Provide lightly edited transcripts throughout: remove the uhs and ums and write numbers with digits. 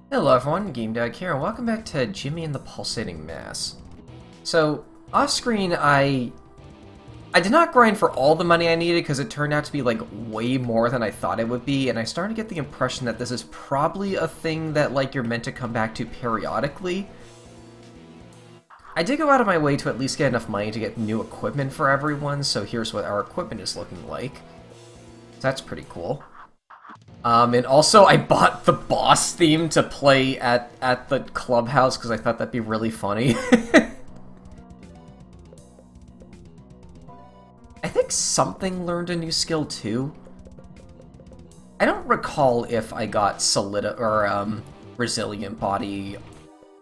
Hello everyone, GameDog here, and welcome back to Jimmy and the Pulsating Mass. So, off-screen, I did not grind for all the money I needed because it turned out to be, like, way more than I thought it would be, and I started to get the impression that this is probably a thing that, like, you're meant to come back to periodically. I did go out of my way to at least get enough money to get new equipment for everyone, so here's what our equipment is looking like. So that's pretty cool. And also, I bought the boss theme to play at the clubhouse because I thought that'd be really funny. I think something learned a new skill too. I don't recall if I got Resilient Body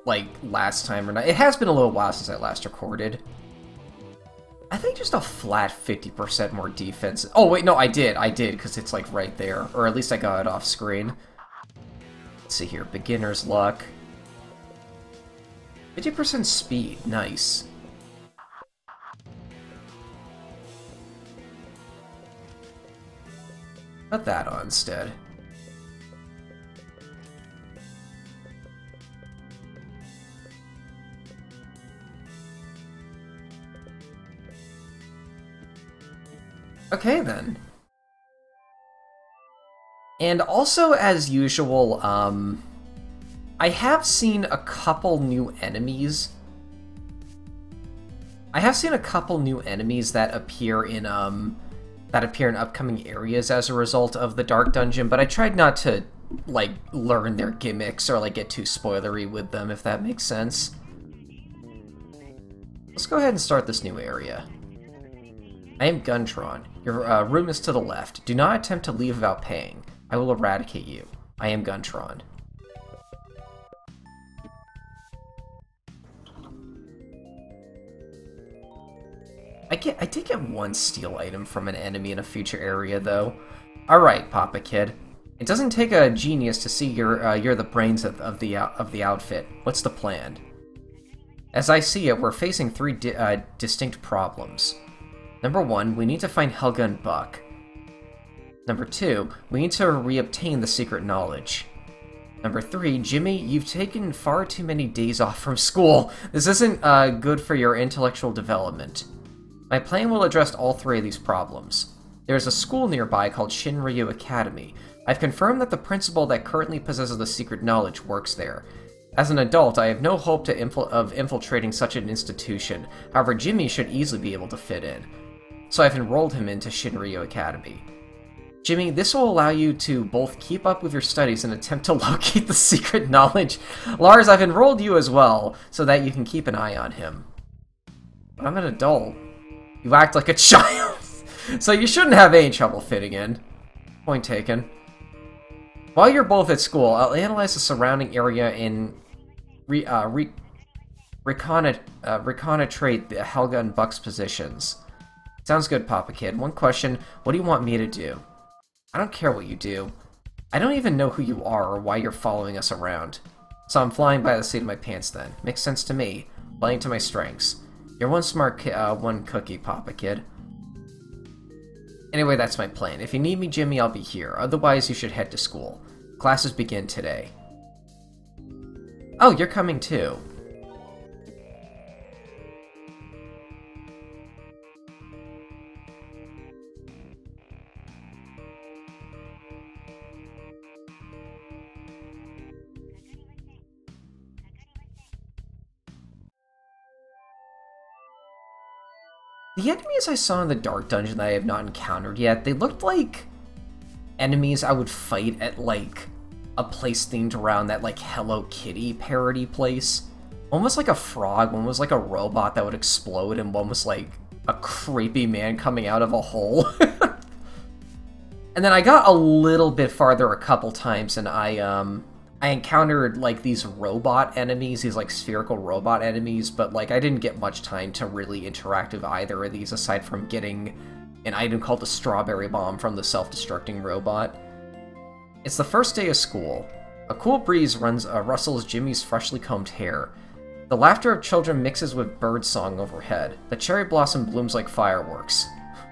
like last time or not. It has been a little while since I last recorded. I think just a flat 50% more defense. Oh wait, no, I did, because it's like right there. Or at least I got it off screen. Let's see here, beginner's luck. 50% speed, nice. Put that on instead. Okay, then. And also, as usual, I have seen a couple new enemies. That appear in upcoming areas as a result of the Dark Dungeon, but I tried not to, like, learn their gimmicks or, like, get too spoilery with them, if that makes sense. Let's go ahead and start this new area. I am Guntron. Your room is to the left. Do not attempt to leave without paying. I will eradicate you. I am Guntron. I did get one steal item from an enemy in a future area, though. Alright, Papa Kid. It doesn't take a genius to see you're the brains of the outfit. What's the plan? As I see it, we're facing three distinct problems. Number 1, we need to find Helga and Buck. Number 2, we need to reobtain the secret knowledge. Number 3, Jimmy, you've taken far too many days off from school. This isn't good for your intellectual development. My plan will address all 3 of these problems. There is a school nearby called Shinryu Academy. I've confirmed that the principal that currently possesses the secret knowledge works there. As an adult, I have no hope of infiltrating such an institution. However, Jimmy should easily be able to fit in. So I've enrolled him into Shinryu Academy. Jimmy, this will allow you to both keep up with your studies and attempt to locate the secret knowledge. Lars, I've enrolled you as well, so that you can keep an eye on him. But I'm an adult. You act like a child, so you shouldn't have any trouble fitting in. Point taken. While you're both at school, I'll analyze the surrounding area and reconnoitre the Helga and Buck's positions. Sounds good, Papa Kid. One question, what do you want me to do? I don't care what you do. I don't even know who you are or why you're following us around. So I'm flying by the seat of my pants then. Makes sense to me. Playing to my strengths. You're one smart one cookie, Papa Kid. Anyway, that's my plan. If you need me, Jimmy, I'll be here. Otherwise, you should head to school. Classes begin today. Oh, you're coming too. The enemies I saw in the Dark Dungeon that I have not encountered yet, they looked like enemies I would fight at, like, a place themed around that, like, Hello Kitty parody place. One was like a frog, one was like a robot that would explode, and one was like a creepy man coming out of a hole. And then I got a little bit farther a couple times, and I encountered, like, these robot enemies, these, like, spherical robot enemies, but, like, I didn't get much time to really interact with either of these, aside from getting an item called the Strawberry Bomb from the self-destructing robot. It's the first day of school. A cool breeze rustles Jimmy's freshly combed hair. The laughter of children mixes with birdsong overhead. The cherry blossom blooms like fireworks.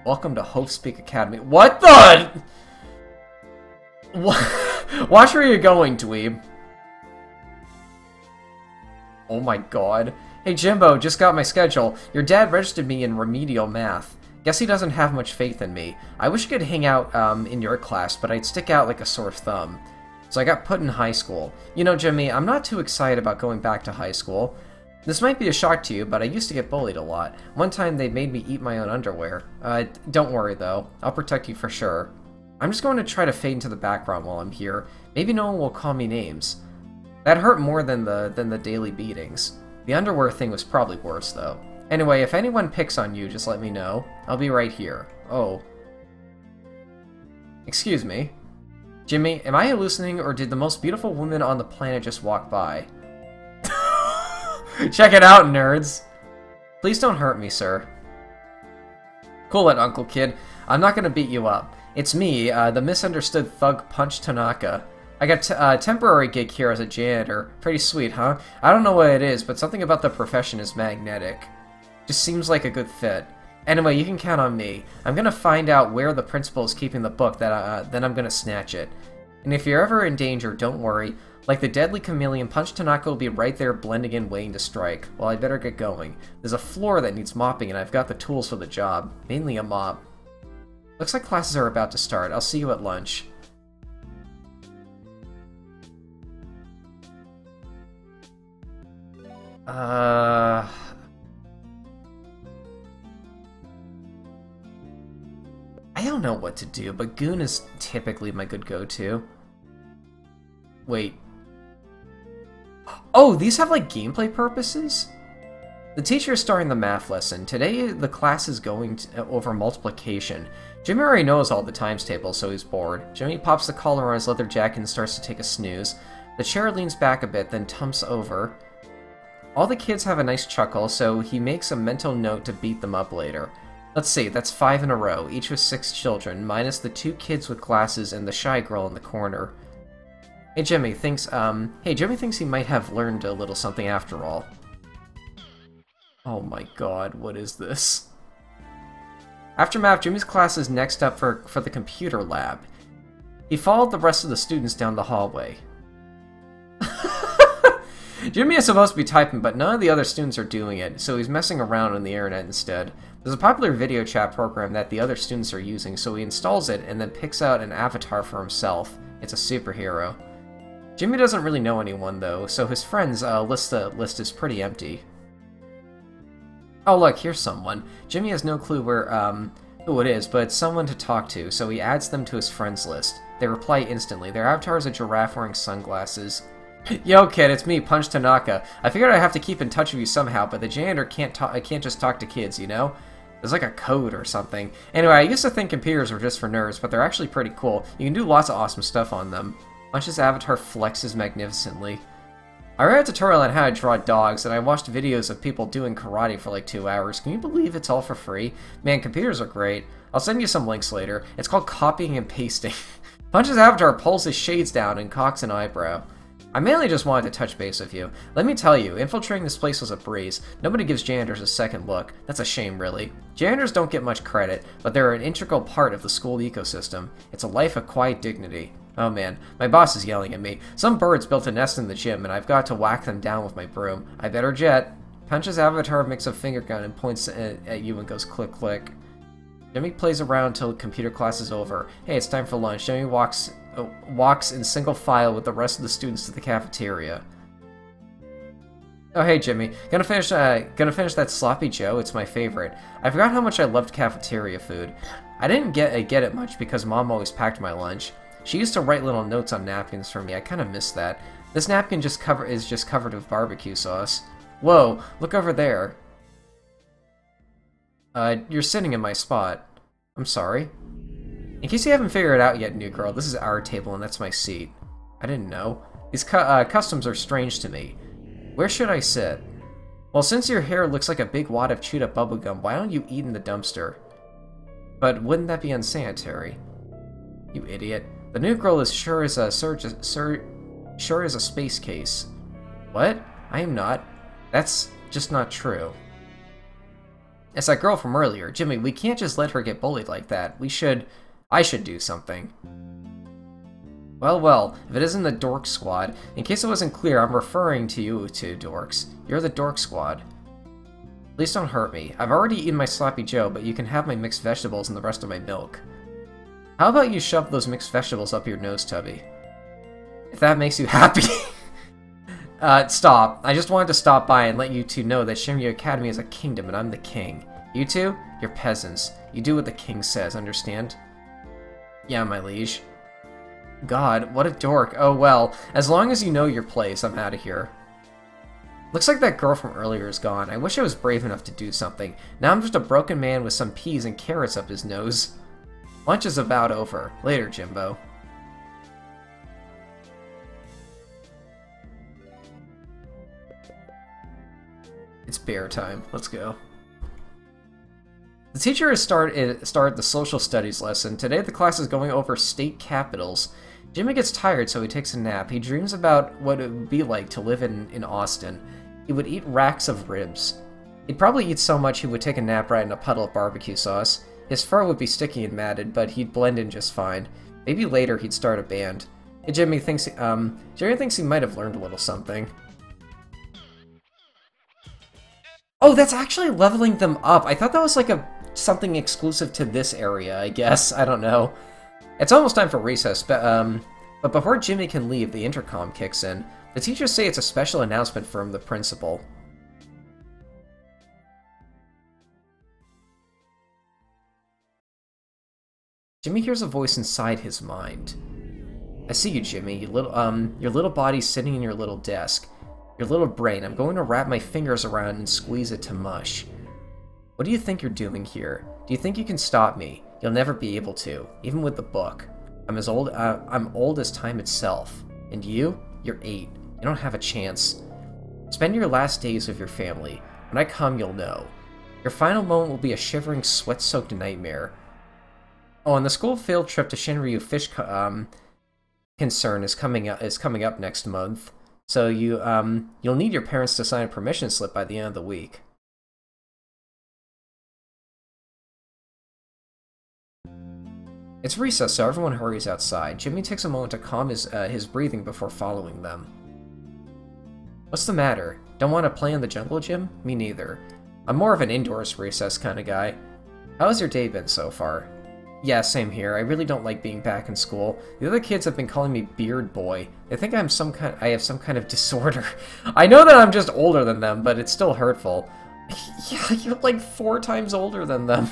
Welcome to Hope Speak Academy. What the? Watch where you're going, dweeb. Oh my god. Hey Jimbo, just got my schedule. Your dad registered me in remedial math. Guess he doesn't have much faith in me. I wish I could hang out in your class, but I'd stick out like a sore thumb. So I got put in high school. You know, Jimmy, I'm not too excited about going back to high school. This might be a shock to you, but I used to get bullied a lot. One time they made me eat my own underwear. Don't worry though. I'll protect you for sure. I'm just going to try to fade into the background while I'm here. Maybe no one will call me names. That hurt more than the daily beatings. The underwear thing was probably worse though. Anyway, if anyone picks on you, just let me know. I'll be right here. Oh. Excuse me. Jimmy, am I hallucinating or did the most beautiful woman on the planet just walk by? Check it out, nerds! Please don't hurt me, sir. Cool it, Uncle Kid. I'm not gonna beat you up. It's me, the misunderstood thug Punch Tanaka. I got a temporary gig here as a janitor. Pretty sweet, huh? I don't know what it is, but something about the profession is magnetic. Just seems like a good fit. Anyway, you can count on me. I'm gonna find out where the principal is keeping the book, then I'm gonna snatch it. And if you're ever in danger, don't worry. Like the deadly chameleon, Punch Tanaka will be right there blending in, waiting to strike. Well, I better get going. There's a floor that needs mopping, and I've got the tools for the job. Mainly a mop. Looks like classes are about to start. I'll see you at lunch. I don't know what to do, but Goon is typically my good go-to. Wait. Oh, these have, like, gameplay purposes? The teacher is starting the math lesson. Today, the class is going over multiplication. Jimmy already knows all the times tables, so he's bored. Jimmy pops the collar on his leather jacket and starts to take a snooze. The chair leans back a bit, then tumps over. All the kids have a nice chuckle, so he makes a mental note to beat them up later. Let's see, that's 5 in a row, each with 6 children, minus the 2 kids with glasses and the shy girl in the corner. Jimmy thinks he might have learned a little something after all. Oh my god, what is this? After math, Jimmy's class is next up for the computer lab. He followed the rest of the students down the hallway. Jimmy is supposed to be typing, but none of the other students are doing it, so he's messing around on the internet instead. There's a popular video chat program that the other students are using, so he installs it and then picks out an avatar for himself. It's a superhero. Jimmy doesn't really know anyone, though, so his friends' list is pretty empty. Oh look, here's someone. Jimmy has no clue who it is, but it's someone to talk to, so he adds them to his friends list. They reply instantly. Their avatar is a giraffe wearing sunglasses. Yo kid, it's me, Punch Tanaka. I figured I'd have to keep in touch with you somehow, but the janitor can't just talk to kids, you know? There's like a code or something. Anyway, I used to think computers were just for nerds, but they're actually pretty cool. You can do lots of awesome stuff on them. Punch's avatar flexes magnificently. I read a tutorial on how to draw dogs, and I watched videos of people doing karate for like 2 hours. Can you believe it's all for free? Man, computers are great. I'll send you some links later. It's called copying and pasting. Punch's avatar pulls his shades down and cocks an eyebrow. I mainly just wanted to touch base with you. Let me tell you, infiltrating this place was a breeze. Nobody gives janitors a second look. That's a shame, really. Janitors don't get much credit, but they're an integral part of the school ecosystem. It's a life of quiet dignity. Oh man, my boss is yelling at me. Some birds built a nest in the gym, and I've got to whack them down with my broom. I better jet. Punch's avatar makes a finger gun and points at you and goes click click. Jimmy plays around until computer class is over. Hey, it's time for lunch. Jimmy walks in single file with the rest of the students to the cafeteria. Oh hey Jimmy, gonna finish that sloppy Joe. It's my favorite. I forgot how much I loved cafeteria food. I didn't get it much because Mom always packed my lunch. She used to write little notes on napkins for me. I kind of miss that. This napkin is just covered with barbecue sauce. Whoa, look over there. You're sitting in my spot. I'm sorry. In case you haven't figured it out yet, new girl, this is our table and that's my seat. I didn't know. These customs are strange to me. Where should I sit? Well, since your hair looks like a big wad of chewed up bubblegum, why don't you eat in the dumpster? But wouldn't that be unsanitary? You idiot. The new girl is sure as a space case. What? I am not. That's just not true. It's that girl from earlier. Jimmy, we can't just let her get bullied like that. I should do something. Well, well, if it isn't the Dork Squad. In case it wasn't clear, I'm referring to you two dorks. You're the Dork Squad. Please don't hurt me. I've already eaten my Sloppy Joe, but you can have my mixed vegetables and the rest of my milk. How about you shove those mixed vegetables up your nose, Tubby? If that makes you happy. Stop. I just wanted to stop by and let you two know that Shinryu Academy is a kingdom and I'm the king. You two, you're peasants. You do what the king says, understand? Yeah, my liege. God, what a dork. Oh well, as long as you know your place, I'm out of here. Looks like that girl from earlier is gone. I wish I was brave enough to do something. Now I'm just a broken man with some peas and carrots up his nose. Lunch is about over. Later, Jimbo. It's bear time. Let's go. The teacher has started the social studies lesson. Today the class is going over state capitals. Jimmy gets tired, so he takes a nap. He dreams about what it would be like to live in Austin. He would eat racks of ribs. He'd probably eat so much he would take a nap right in a puddle of barbecue sauce. His fur would be sticky and matted, but he'd blend in just fine. Maybe later he'd start a band. Hey, Jimmy thinks he might have learned a little something. Oh, that's actually leveling them up. I thought that was like something exclusive to this area, I guess. I don't know. It's almost time for recess, but before Jimmy can leave, the intercom kicks in. The teachers say it's a special announcement from the principal. Jimmy hears a voice inside his mind. I see you, Jimmy. Your little body's sitting in your little desk. Your little brain. I'm going to wrap my fingers around and squeeze it to mush. What do you think you're doing here? Do you think you can stop me? You'll never be able to, even with the book. I'm old as time itself. And you? You're 8. You don't have a chance. Spend your last days with your family. When I come, you'll know. Your final moment will be a shivering, sweat-soaked nightmare. Oh, and the school field trip to Shinryu Fish Concern is coming up next month. So you'll need your parents to sign a permission slip by the end of the week. It's recess, so everyone hurries outside. Jimmy takes a moment to calm his breathing before following them. What's the matter? Don't want to play in the jungle gym? Me neither. I'm more of an indoors recess kind of guy. How has your day been so far? Yeah, same here. I really don't like being back in school. The other kids have been calling me Beard Boy. They think I have some kind of disorder. I know that I'm just older than them, but it's still hurtful. Yeah, you're like 4 times older than them.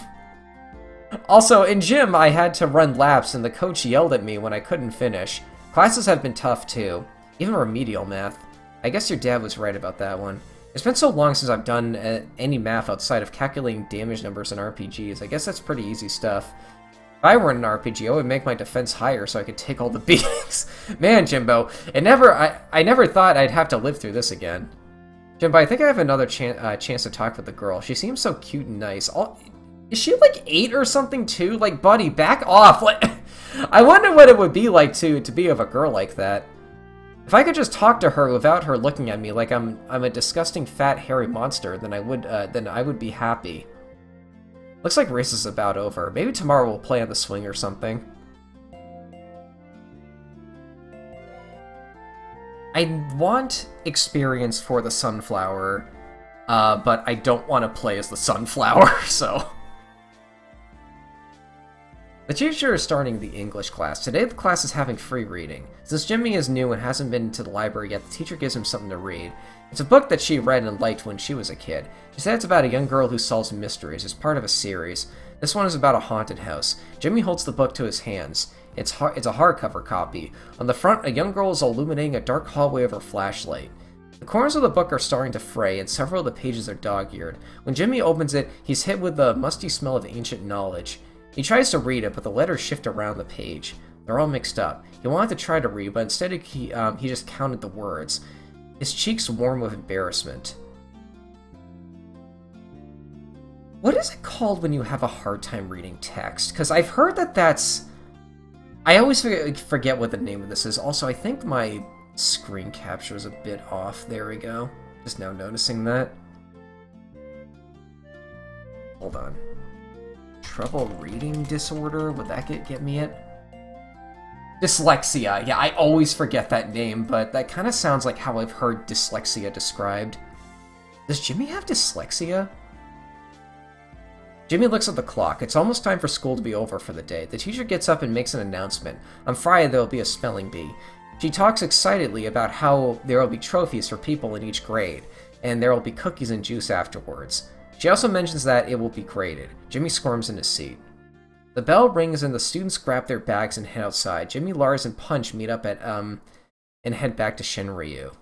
Also, in gym, I had to run laps, and the coach yelled at me when I couldn't finish. Classes have been tough, too. Even remedial math. I guess your dad was right about that one. It's been so long since I've done any math outside of calculating damage numbers in RPGs. I guess that's pretty easy stuff. If I were in an RPG, I would make my defense higher so I could take all the beatings. Man, Jimbo, I never thought I'd have to live through this again. Jimbo, I think I have another chance to talk with the girl. She seems so cute and nice. Is she like 8 or something too? Like, buddy, back off. Like, I wonder what it would be like to be of a girl like that. If I could just talk to her without her looking at me like I'm a disgusting fat hairy monster, then I would be happy. Looks like race is about over. Maybe tomorrow we'll play on the swing or something. I want experience for the sunflower, but I don't want to play as the sunflower, so... The teacher is starting the English class. Today the class is having free reading. Since Jimmy is new and hasn't been to the library yet, the teacher gives him something to read. It's a book that she read and liked when she was a kid. She said it's about a young girl who solves mysteries. It's part of a series. This one is about a haunted house. Jimmy holds the book to his hands. It's a hardcover copy. On the front, a young girl is illuminating a dark hallway with her flashlight. The corners of the book are starting to fray, and several of the pages are dog-eared. When Jimmy opens it, he's hit with the musty smell of ancient knowledge. He tries to read it, but the letters shift around the page. They're all mixed up. He wanted to try to read, but instead he just counted the words. His cheeks warm with embarrassment. What is it called when you have a hard time reading text? Because I've heard that that's... I always forget what the name of this is. Also, I think my screen capture is a bit off. There we go. Just now noticing that. Hold on. Trouble reading disorder? Would that get me it? Dyslexia. Yeah, I always forget that name, but that kind of sounds like how I've heard dyslexia described. Does Jimmy have dyslexia? Jimmy looks at the clock. It's almost time for school to be over for the day. The teacher gets up and makes an announcement. On Friday, there will be a spelling bee. She talks excitedly about how there will be trophies for people in each grade, and there will be cookies and juice afterwards. She also mentions that it will be graded. Jimmy squirms in his seat. The bell rings and the students grab their bags and head outside. Jimmy, Lars, and Punch meet up at, and head back to Shinryu.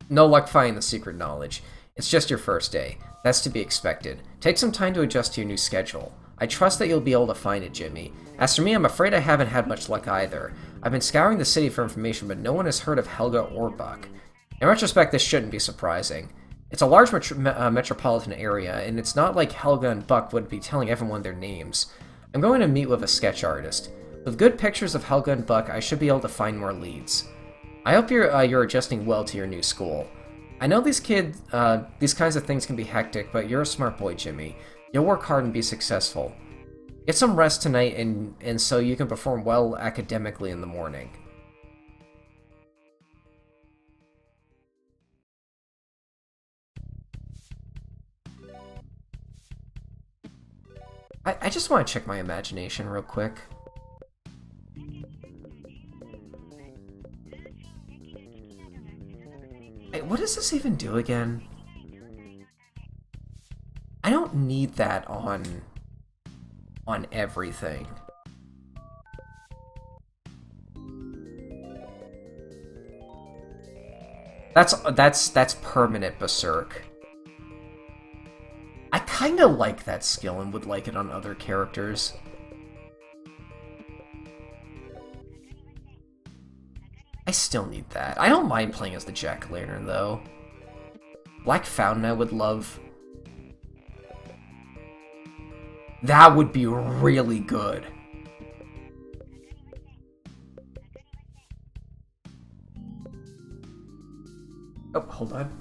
No luck finding the secret knowledge. It's just your first day. That's to be expected. Take some time to adjust to your new schedule. I trust that you'll be able to find it, Jimmy. As for me, I'm afraid I haven't had much luck either. I've been scouring the city for information, but no one has heard of Helga or Buck. In retrospect, this shouldn't be surprising. It's a large metropolitan area, and it's not like Helga and Buck would be telling everyone their names. I'm going to meet with a sketch artist. With good pictures of Helga and Buck, I should be able to find more leads. I hope you're adjusting well to your new school. I know these kinds of things can be hectic, but you're a smart boy, Jimmy. You'll work hard and be successful. Get some rest tonight, and so you can perform well academically in the morning. I just want to check my imagination real quick. Hey, what does this even do again? I don't need that on everything. That's permanent Berserk. I kinda like that skill and would like it on other characters. I still need that. I don't mind playing as the Jack-o'-lantern, though. Black Fountain I would love. That would be really good. Oh, hold on.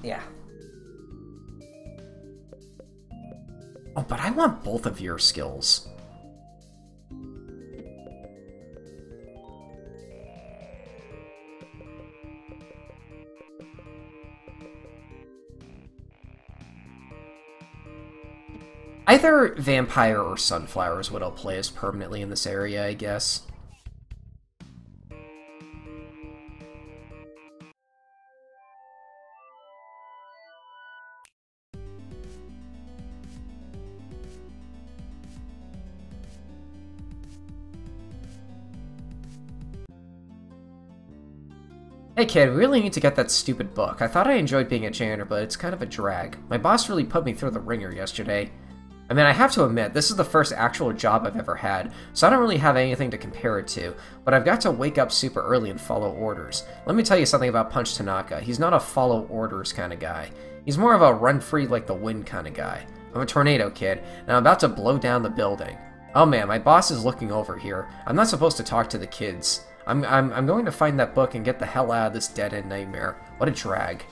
Yeah. Oh, but I want both of your skills. Either Vampire or Sunflower is what I'll play as permanently in this area, I guess. Hey kid, we really need to get that stupid book. I thought I enjoyed being a janitor, but it's kind of a drag. My boss really put me through the ringer yesterday. I mean, I have to admit, this is the first actual job I've ever had, so I don't really have anything to compare it to, but I've got to wake up super early and follow orders. Let me tell you something about Punch Tanaka. He's not a follow orders kind of guy. He's more of a run free like the wind kind of guy. I'm a tornado kid, and I'm about to blow down the building. Oh man, my boss is looking over here. I'm not supposed to talk to the kids. I'm going to find that book and get the hell out of this dead-end nightmare. What a drag.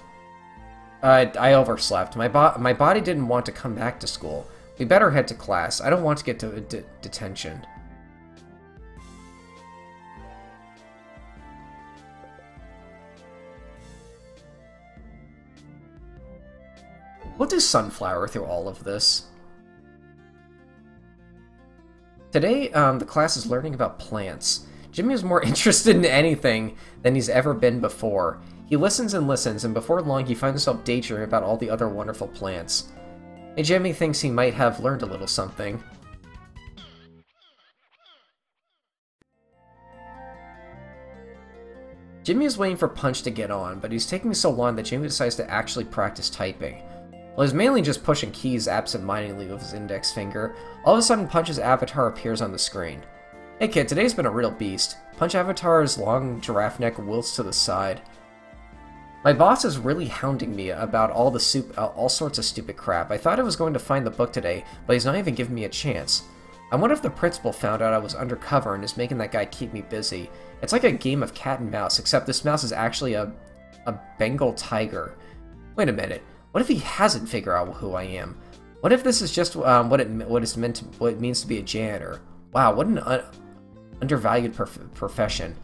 I overslept. My body didn't want to come back to school. We better head to class. I don't want to get to detention. What does Sunflower through all of this? Today, the class is learning about plants. Jimmy is more interested in anything than he's ever been before. He listens, and before long he finds himself daydreaming about all the other wonderful plants. And Jimmy thinks he might have learned a little something. Jimmy is waiting for Punch to get on, but he's taking so long that Jimmy decides to actually practice typing. Well, he's mainly just pushing keys absent-mindedly with his index finger. All of a sudden, Punch's avatar appears on the screen. Hey kid, today's been a real beast. Punch avatar's long giraffe neck wilts to the side. My boss is really hounding me about all sorts of stupid crap. I thought I was going to find the book today, but he's not even giving me a chance. I wonder if the principal found out I was undercover and is making that guy keep me busy. It's like a game of cat and mouse, except this mouse is actually a Bengal tiger. Wait a minute. What if he hasn't figured out who I am? What if this is just what it means to be a janitor? Wow, what an undervalued profession.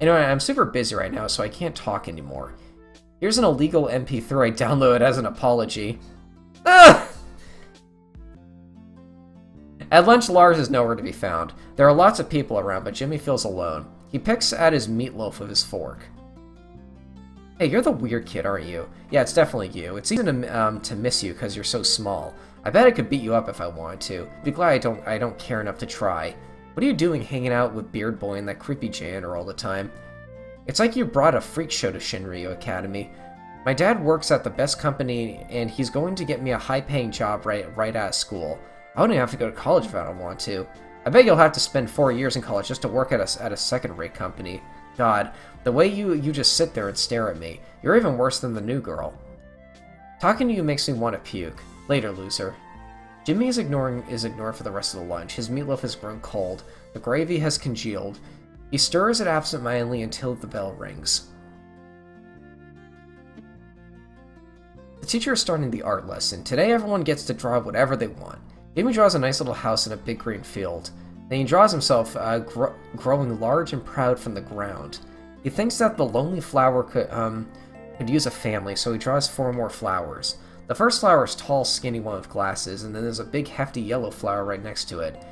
Anyway, I'm super busy right now, so I can't talk anymore. Here's an illegal MP3 I downloaded as an apology. Ah! At lunch, Lars is nowhere to be found. There are lots of people around, but Jimmy feels alone. He picks at his meatloaf with his fork. Hey, you're the weird kid, aren't you? Yeah, it's definitely you. It's easy to miss you because you're so small. I bet I could beat you up if I wanted to. Be glad I don't care enough to try. What are you doing hanging out with Beard Boy and that creepy janitor all the time? It's like you brought a freak show to Shinryu Academy. My dad works at the best company, and he's going to get me a high-paying job right out of school. I wouldn't have to go to college if I don't want to. I bet you'll have to spend 4 years in college just to work at a second-rate company. God, the way you just sit there and stare at me. You're even worse than the new girl. Talking to you makes me want to puke. Later, loser. Jimmy is ignored for the rest of the lunch. His meatloaf has grown cold. The gravy has congealed. He stirs it absent-mindedly until the bell rings. The teacher is starting the art lesson. Today everyone gets to draw whatever they want. Jimmy draws a nice little house in a big green field. Then he draws himself growing large and proud from the ground. He thinks that the lonely flower could use a family, so he draws 4 more flowers. The first flower is a tall, skinny one with glasses, and then there's a big, hefty yellow flower right next to it.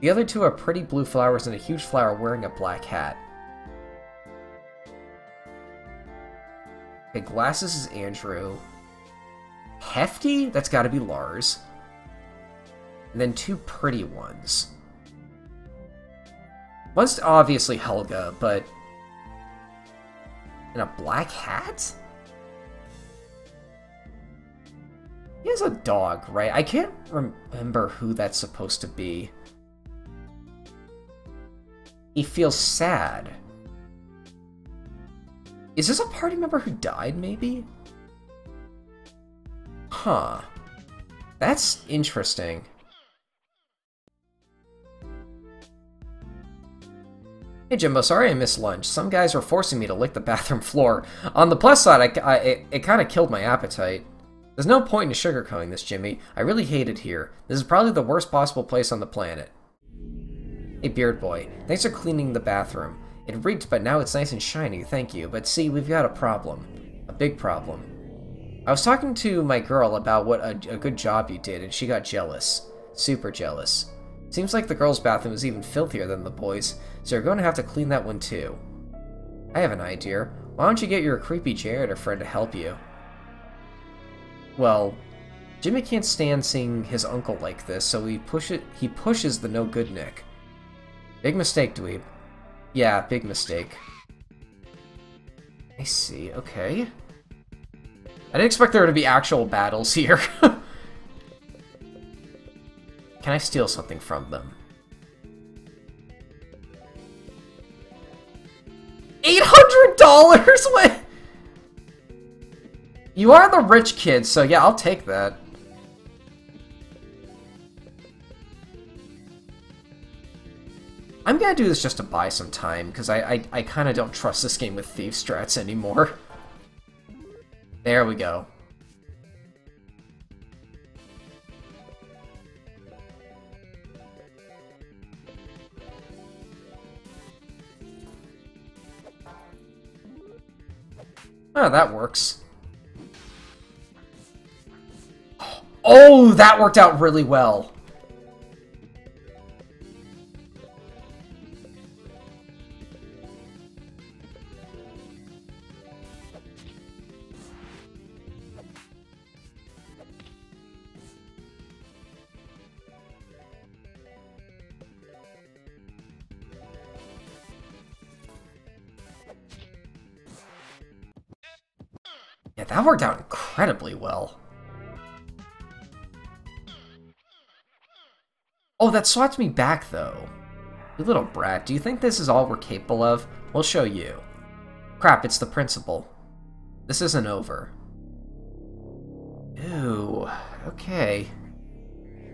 The other 2 are pretty blue flowers and a huge flower wearing a black hat. Okay, glasses is Andrew. Hefty? That's gotta be Lars. And then 2 pretty ones. One's obviously Helga, but... in a black hat? He has a dog, right? I can't remember who that's supposed to be. He feels sad. Is this a party member who died, maybe? Huh. That's interesting. Hey Jimbo, sorry I missed lunch. Some guys were forcing me to lick the bathroom floor. On the plus side, it kind of killed my appetite. There's no point in sugarcoating this, Jimmy. I really hate it here. This is probably the worst possible place on the planet. Hey Beard Boy, thanks for cleaning the bathroom. It reeked, but now it's nice and shiny, thank you. But see, we've got a problem. A big problem. I was talking to my girl about what a good job you did, and she got jealous. Super jealous. Seems like the girls' bathroom is even filthier than the boys', so you're going to have to clean that one too. I have an idea. Why don't you get your creepy janitor friend to help you? Well, Jimmy can't stand seeing his uncle like this, so he pushes the no-good Nick. Big mistake, dweeb. Yeah, big mistake. I see, okay. I didn't expect there to be actual battles here. Can I steal something from them? $800?! What? You are the rich kid, so yeah, I'll take that. I'm gonna do this just to buy some time, because I kind of don't trust this game with thief strats anymore. There we go. Oh, that works. Oh, that worked out really well. Yeah, that worked out incredibly well. Oh, that swats me back, though. You little brat, do you think this is all we're capable of? We'll show you. Crap, it's the principal. This isn't over. Ew, okay.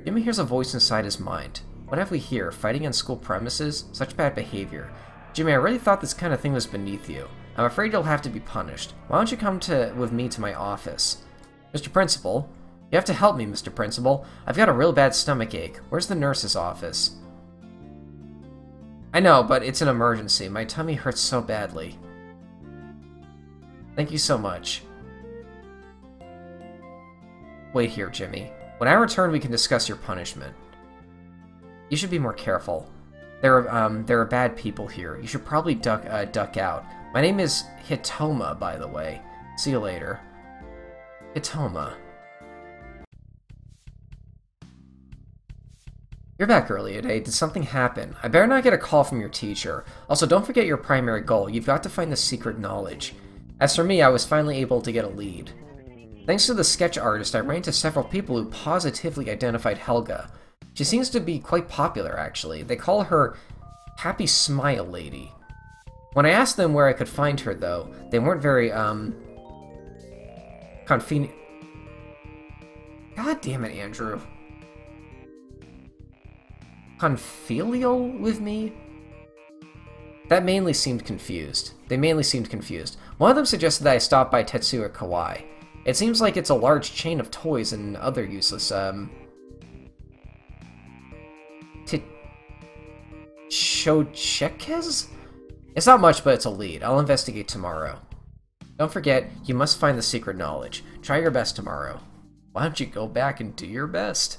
Jimmy hears a voice inside his mind. What have we here? Fighting on school premises? Such bad behavior. Jimmy, I really thought this kind of thing was beneath you. I'm afraid you'll have to be punished. Why don't you come with me to my office? Mr. Principal, You have to help me, Mr. Principal. I've got a real bad stomach ache. Where's the nurse's office? I know, but it's an emergency. My tummy hurts so badly. Thank you so much. Wait here, Jimmy. When I return, we can discuss your punishment. You should be more careful. There are bad people here. You should probably duck out. My name is Hitoma, by the way. See you later. Hitoma. You're back early today. Did something happen? I better not get a call from your teacher. Also, don't forget your primary goal. You've got to find the secret knowledge. As for me, I was finally able to get a lead. Thanks to the sketch artist, I ran into several people who positively identified Helga. She seems to be quite popular, actually. They call her Happy Smile Lady. When I asked them where I could find her, though, they weren't very, convenient. God damn it, Andrew. Confilial with me? That mainly seemed confused. They mainly seemed confused. One of them suggested that I stop by Tetsuya Kawaii. It seems like it's a large chain of toys and other useless, Shochekes? It's not much, but it's a lead. I'll investigate tomorrow. Don't forget, you must find the secret knowledge. Try your best tomorrow. Why don't you go back and do your best?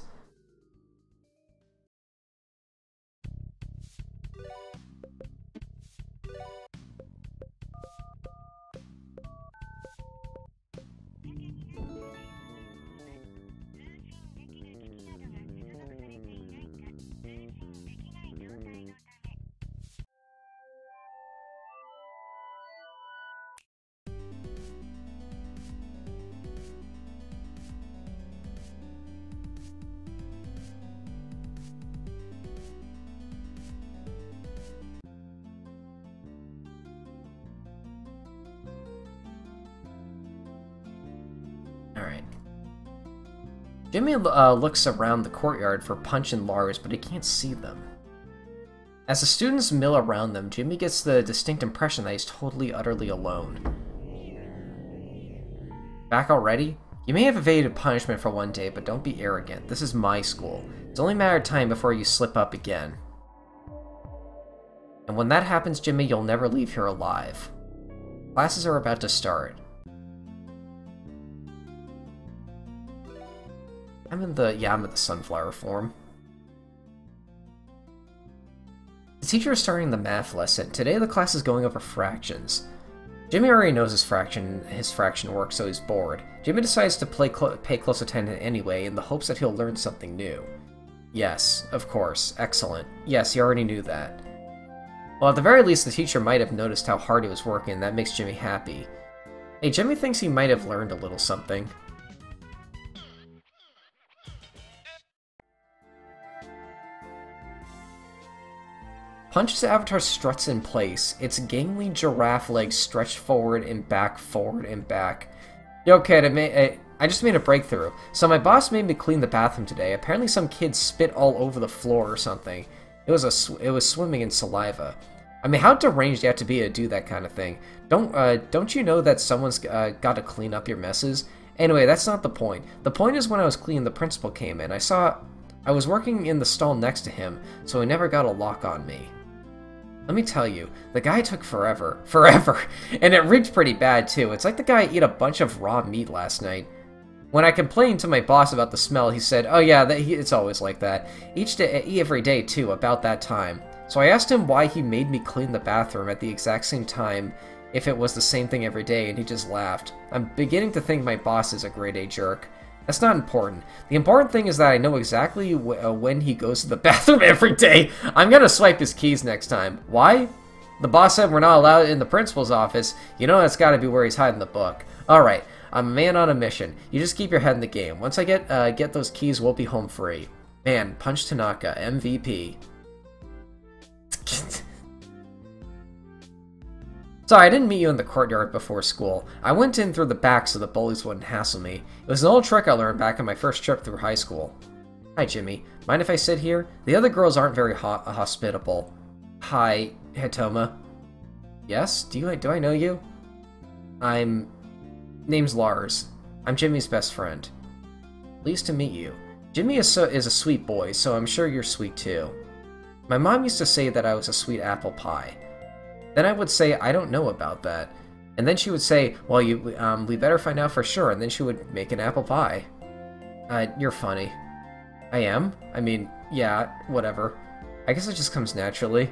Alright. Jimmy looks around the courtyard for Punch and Lars, but he can't see them. As the students mill around them, Jimmy gets the distinct impression that he's totally, utterly alone. Back already? You may have evaded punishment for one day, but don't be arrogant. This is my school. It's only a matter of time before you slip up again. And when that happens, Jimmy, you'll never leave here alive. Classes are about to start. I'm in the sunflower form. The teacher is starting the math lesson. Today the class is going over fractions. Jimmy already knows his fraction work, so he's bored. Jimmy decides to pay close attention anyway in the hopes that he'll learn something new. Yes, of course. Excellent. Yes, he already knew that. Well, at the very least, the teacher might have noticed how hard he was working, and that makes Jimmy happy. Hey, Jimmy thinks he might have learned a little something. Punch's avatar struts in place, its gangly giraffe legs stretched forward and back, forward and back. Yo, kid, I just made a breakthrough. So my boss made me clean the bathroom today. Apparently some kid spit all over the floor or something. It was swimming in saliva. I mean, how deranged you have to be to do that kind of thing? Don't you know that someone's got to clean up your messes? Anyway, that's not the point. The point is when I was cleaning, the principal came in. I was working in the stall next to him, so he never got a lock on me. Let me tell you, the guy took forever, and it reeked pretty bad too. It's like the guy ate a bunch of raw meat last night. When I complained to my boss about the smell, he said, "Oh yeah, it's always like that. Every day too, about that time." So I asked him why he made me clean the bathroom at the exact same time, if it was the same thing every day, and he just laughed. I'm beginning to think my boss is a grade A jerk. That's not important. The important thing is that I know exactly when he goes to the bathroom every day. I'm gonna swipe his keys next time. Why? The boss said we're not allowed in the principal's office. You know that's gotta be where he's hiding the book. Alright, I'm a man on a mission. You just keep your head in the game. Once I get those keys, we'll be home free. Man, Punch Tanaka, MVP. Sorry, I didn't meet you in the courtyard before school. I went in through the back so the bullies wouldn't hassle me. It was an old trick I learned back on my first trip through high school. Hi, Jimmy. Mind if I sit here? The other girls aren't very hospitable. Hi, Hitoma. Yes? Do I know you? Name's Lars. I'm Jimmy's best friend. Pleased to meet you. Jimmy is a sweet boy, so I'm sure you're sweet too. My mom used to say that I was a sweet apple pie. Then I would say, I don't know about that. And then she would say, well, we better find out for sure, and then she would make an apple pie. You're funny. I am? I mean, yeah, whatever. I guess it just comes naturally.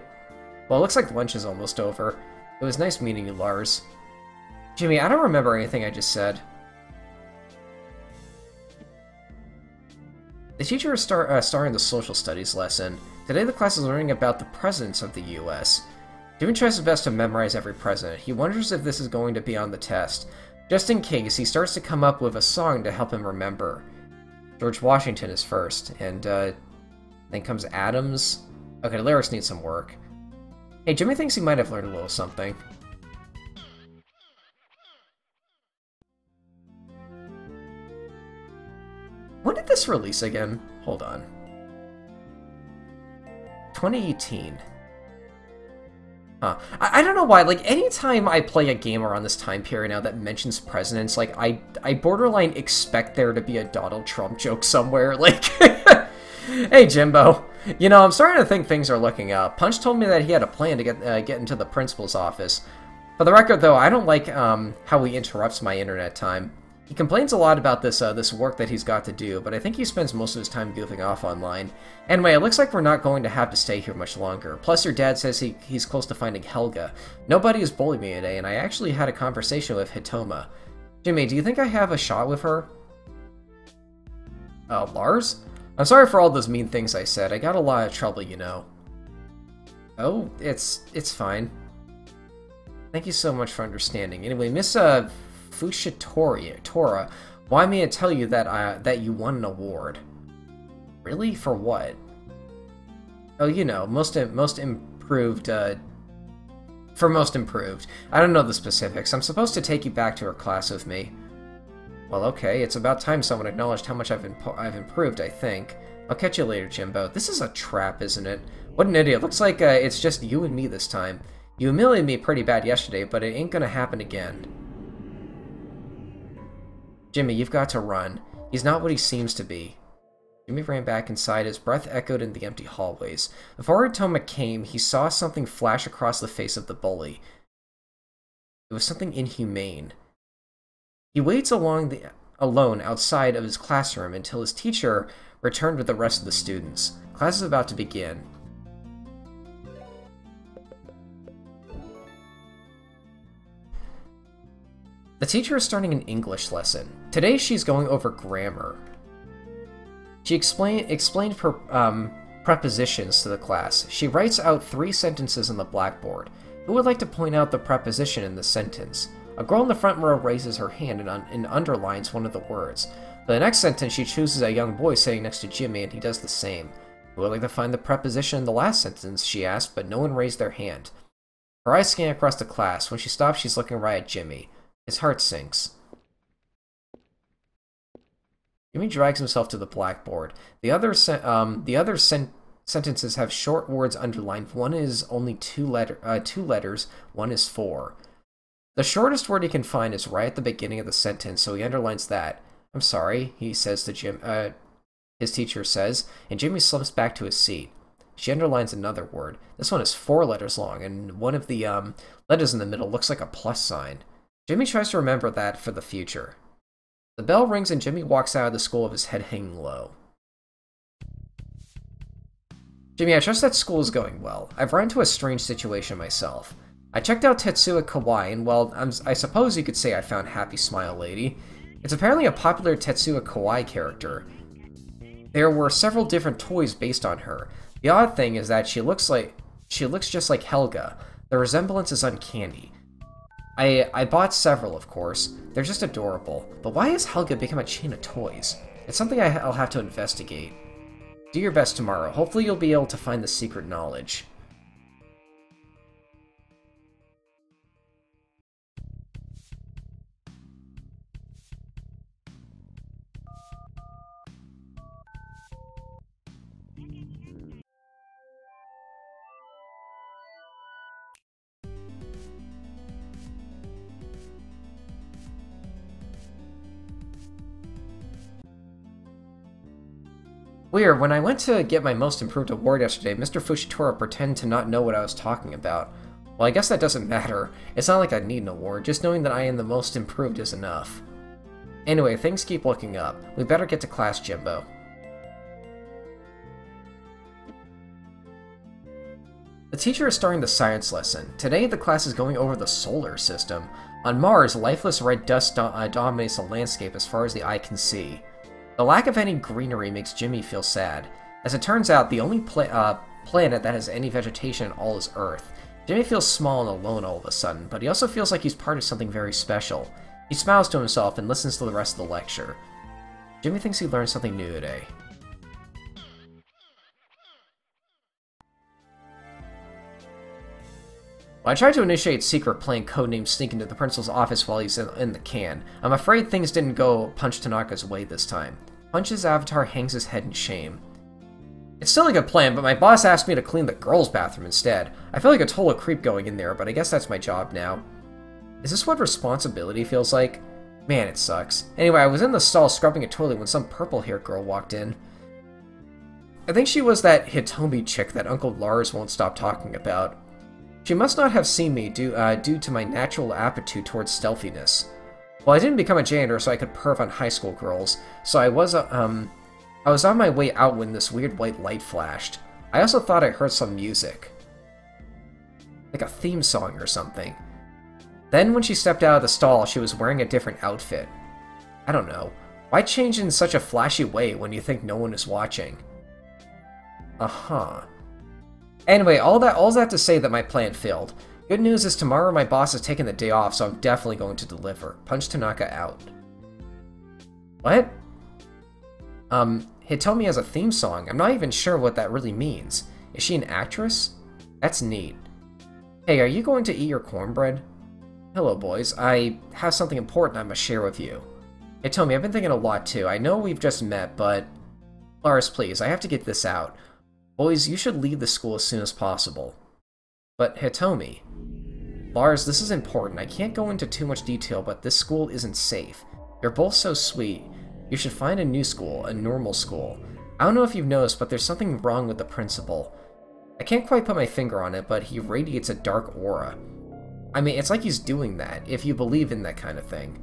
Well, it looks like lunch is almost over. It was nice meeting you, Lars. Jimmy, I don't remember anything I just said. The teacher is starting the social studies lesson. Today the class is learning about the presidents of the U.S. Jimmy tries his best to memorize every president. He wonders if this is going to be on the test. Just in case, he starts to come up with a song to help him remember. George Washington is first, and then comes Adams. Okay, the lyrics need some work. Hey, Jimmy thinks he might have learned a little something. When did this release again? Hold on. 2018. Huh. I don't know why, like, anytime I play a game around this time period now that mentions presidents, like, I borderline expect there to be a Donald Trump joke somewhere, like, hey, Jimbo. You know, I'm starting to think things are looking up. Punch told me that he had a plan to get into the principal's office. For the record, though, I don't like, how he interrupts my internet time. He complains a lot about this work that he's got to do, but I think he spends most of his time goofing off online. Anyway, it looks like we're not going to have to stay here much longer. Plus, your dad says he's close to finding Helga. Nobody has bullied me today, and I actually had a conversation with Hitoma. Jimmy, do you think I have a shot with her? Lars? I'm sorry for all those mean things I said. I got a lot of trouble, you know. Oh, it's fine. Thank you so much for understanding. Anyway, Miss, Tora wanted me to tell you that that you won an award. Really? For what? Oh, you know, most improved. For most improved. I don't know the specifics. I'm supposed to take you back to her class with me. Well, okay. It's about time someone acknowledged how much I've improved. I think. I'll catch you later, Jimbo. This is a trap, isn't it? What an idiot! Looks like it's just you and me this time. You humiliated me pretty bad yesterday, but it ain't gonna happen again. Jimmy, you've got to run. He's not what he seems to be. Jimmy ran back inside, his breath echoed in the empty hallways. Before Hitoma came, he saw something flash across the face of the bully. It was something inhumane. He waits alone outside of his classroom until his teacher returned with the rest of the students. Class is about to begin. The teacher is starting an English lesson. Today she's going over grammar. She explained prepositions to the class. She writes out 3 sentences on the blackboard. Who would like to point out the preposition in the sentence? A girl in the front row raises her hand and underlines one of the words. For the next sentence, she chooses a young boy sitting next to Jimmy, and he does the same. Who would like to find the preposition in the last sentence, she asked, but no one raised their hand. Her eyes scan across the class. When she stops, she's looking right at Jimmy. His heart sinks. Jimmy drags himself to the blackboard. The other sentences have short words underlined. One is only 2 letters, one is 4. The shortest word he can find is right at the beginning of the sentence, so he underlines that. I'm sorry, he says to his teacher says, and Jimmy slips back to his seat. She underlines another word. This one is 4 letters long, and one of the letters in the middle looks like a plus sign. Jimmy tries to remember that for the future. The bell rings and Jimmy walks out of the school with his head hanging low. Jimmy, I trust that school is going well. I've run into a strange situation myself. I checked out Tetsuya Kawaii, and well, I suppose you could say I found Happy Smile Lady. It's apparently a popular Tetsuya Kawaii character. There were several different toys based on her. The odd thing is that she looks just like Helga. The resemblance is uncanny. I bought several, of course. They're just adorable. But why has Helga become a chain of toys? It's something I'll have to investigate. Do your best tomorrow. Hopefully you'll be able to find the secret knowledge. Weird, when I went to get my most improved award yesterday, Mr. Fushitora pretended to not know what I was talking about. Well, I guess that doesn't matter. It's not like I need an award, just knowing that I am the most improved is enough. Anyway, things keep looking up. We better get to class, Jimbo. The teacher is starting the science lesson. Today, the class is going over the solar system. On Mars, lifeless red dust dominates the landscape as far as the eye can see. The lack of any greenery makes Jimmy feel sad. As it turns out, the only planet that has any vegetation at all is Earth. Jimmy feels small and alone all of a sudden, but he also feels like he's part of something very special. He smiles to himself and listens to the rest of the lecture. Jimmy thinks he learned something new today. Well, I tried to initiate secret playing codename Sneak into the principal's office while he's in the can. I'm afraid things didn't go Punch Tanaka's way this time. Punch's avatar hangs his head in shame. It's still a good plan, but my boss asked me to clean the girls' bathroom instead. I feel like a total creep going in there, but I guess that's my job now. Is this what responsibility feels like? Man, it sucks. Anyway, I was in the stall scrubbing a toilet when some purple-haired girl walked in. I think she was that Hitomi chick that Uncle Lars won't stop talking about. She must not have seen me due to my natural aptitude towards stealthiness. Well, I didn't become a janitor so I could perv on high school girls, so I was on my way out when this weird white light flashed. I also thought I heard some music. Like a theme song or something. Then when she stepped out of the stall, she was wearing a different outfit. I don't know. Why change in such a flashy way when you think no one is watching? Uh-huh. Anyway, all that to say that my plan failed. Good news is tomorrow my boss is taking the day off, so I'm definitely going to deliver. Punch Tanaka out. What? Hitomi has a theme song. I'm not even sure what that really means. Is she an actress? That's neat. Hey, are you going to eat your cornbread? Hello, boys. I have something important I must share with you. Hitomi, I've been thinking a lot too. I know we've just met, but... Lars, please, I have to get this out. Boys, you should leave the school as soon as possible. But Hitomi... Lars, this is important. I can't go into too much detail, but this school isn't safe. You're both so sweet. You should find a new school, a normal school. I don't know if you've noticed, but there's something wrong with the principal. I can't quite put my finger on it, but he radiates a dark aura. I mean, it's like he's doing that, if you believe in that kind of thing.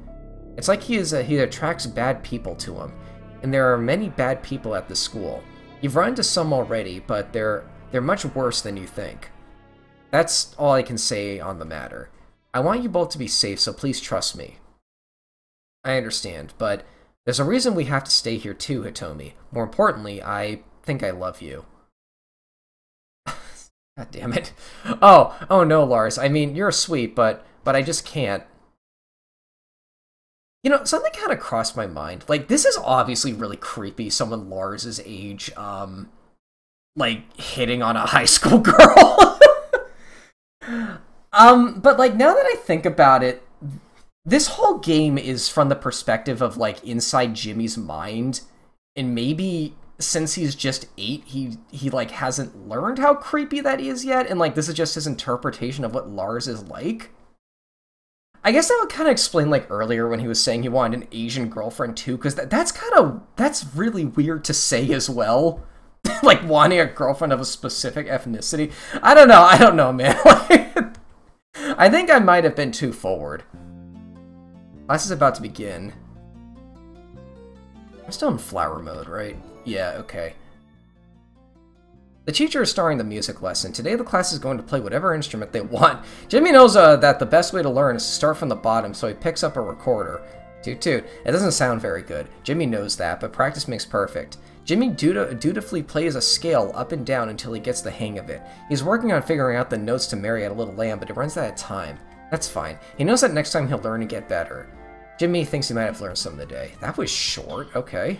It's like he attracts bad people to him, and there are many bad people at the school. You've run into some already, but they're much worse than you think. That's all I can say on the matter. I want you both to be safe, so please trust me. I understand, but there's a reason we have to stay here too, Hitomi. More importantly, I think I love you. God damn it. Oh no, Lars. I mean, you're sweet, but I just can't. You know, something kind of crossed my mind. Like, this is obviously really creepy, someone Lars's age, like, hitting on a high school girl. But, like, now that I think about it, this whole game is from the perspective of, like, inside Jimmy's mind, and maybe since he's just 8, he like, hasn't learned how creepy that is yet, and, like, this is just his interpretation of what Lars is like. I guess that would kind of explain, like, earlier when he was saying he wanted an Asian girlfriend, too, because that's really weird to say as well. Like, wanting a girlfriend of a specific ethnicity. I don't know, man. I think I might have been too forward. Class is about to begin. I'm still in flower mode, right? Yeah, okay. The teacher is starting the music lesson. Today the class is going to play whatever instrument they want. Jimmy knows that the best way to learn is to start from the bottom, so he picks up a recorder. Toot toot. It doesn't sound very good. Jimmy knows that, but practice makes perfect. Jimmy dutifully plays a scale up and down until he gets the hang of it. He's working on figuring out the notes to Marry Had a Little Lamb, but he runs out of time. That's fine. He knows that next time he'll learn and get better. Jimmy thinks he might have learned some of the day. That was short. Okay.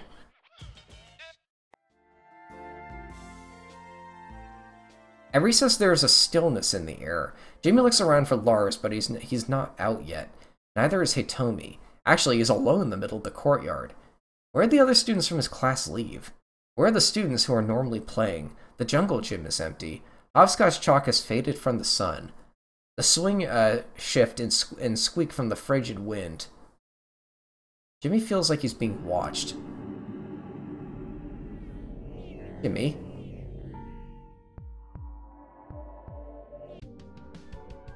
At recess, there is a stillness in the air. Jimmy looks around for Lars, but he's not out yet. Neither is Hitomi. Actually, he's alone in the middle of the courtyard. Where did the other students from his class leave? Where are the students who are normally playing? The jungle gym is empty. Hopscotch chalk has faded from the sun. The swing shift and squeak from the frigid wind. Jimmy feels like he's being watched. Jimmy?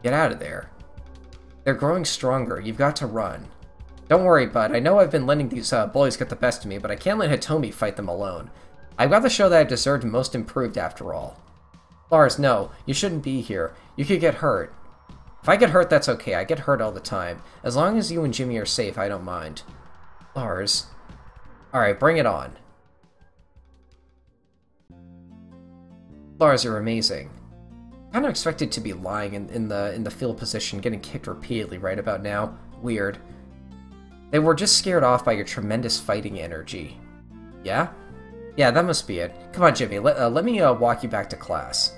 Get out of there. They're growing stronger. You've got to run. Don't worry, bud. I know I've been letting these bullies get the best of me, but I can't let Hitomi fight them alone. I've got to show that I deserve most improved after all. Lars, no. You shouldn't be here. You could get hurt. If I get hurt, that's okay. I get hurt all the time. As long as you and Jimmy are safe, I don't mind. Lars. Alright, bring it on. Lars, you're amazing. Kind of expected to be lying in the field position, getting kicked repeatedly right about now. Weird. They were just scared off by your tremendous fighting energy. Yeah? Yeah, that must be it. Come on, Jimmy. Let me walk you back to class.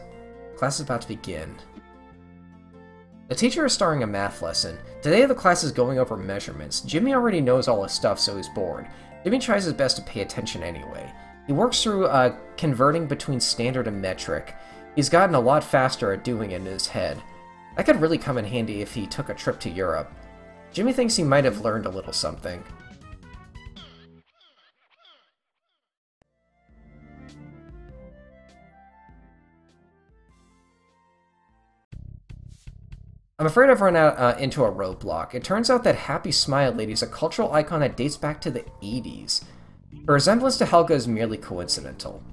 Class is about to begin. The teacher is starting a math lesson. Today the class is going over measurements. Jimmy already knows all his stuff, so he's bored. Jimmy tries his best to pay attention anyway. He works through converting between standard and metric. He's gotten a lot faster at doing it in his head. That could really come in handy if he took a trip to Europe. Jimmy thinks he might have learned a little something. I'm afraid I've run out into a roadblock. It turns out that Happy Smile Lady is a cultural icon that dates back to the 80s. Her resemblance to Helga is merely coincidental.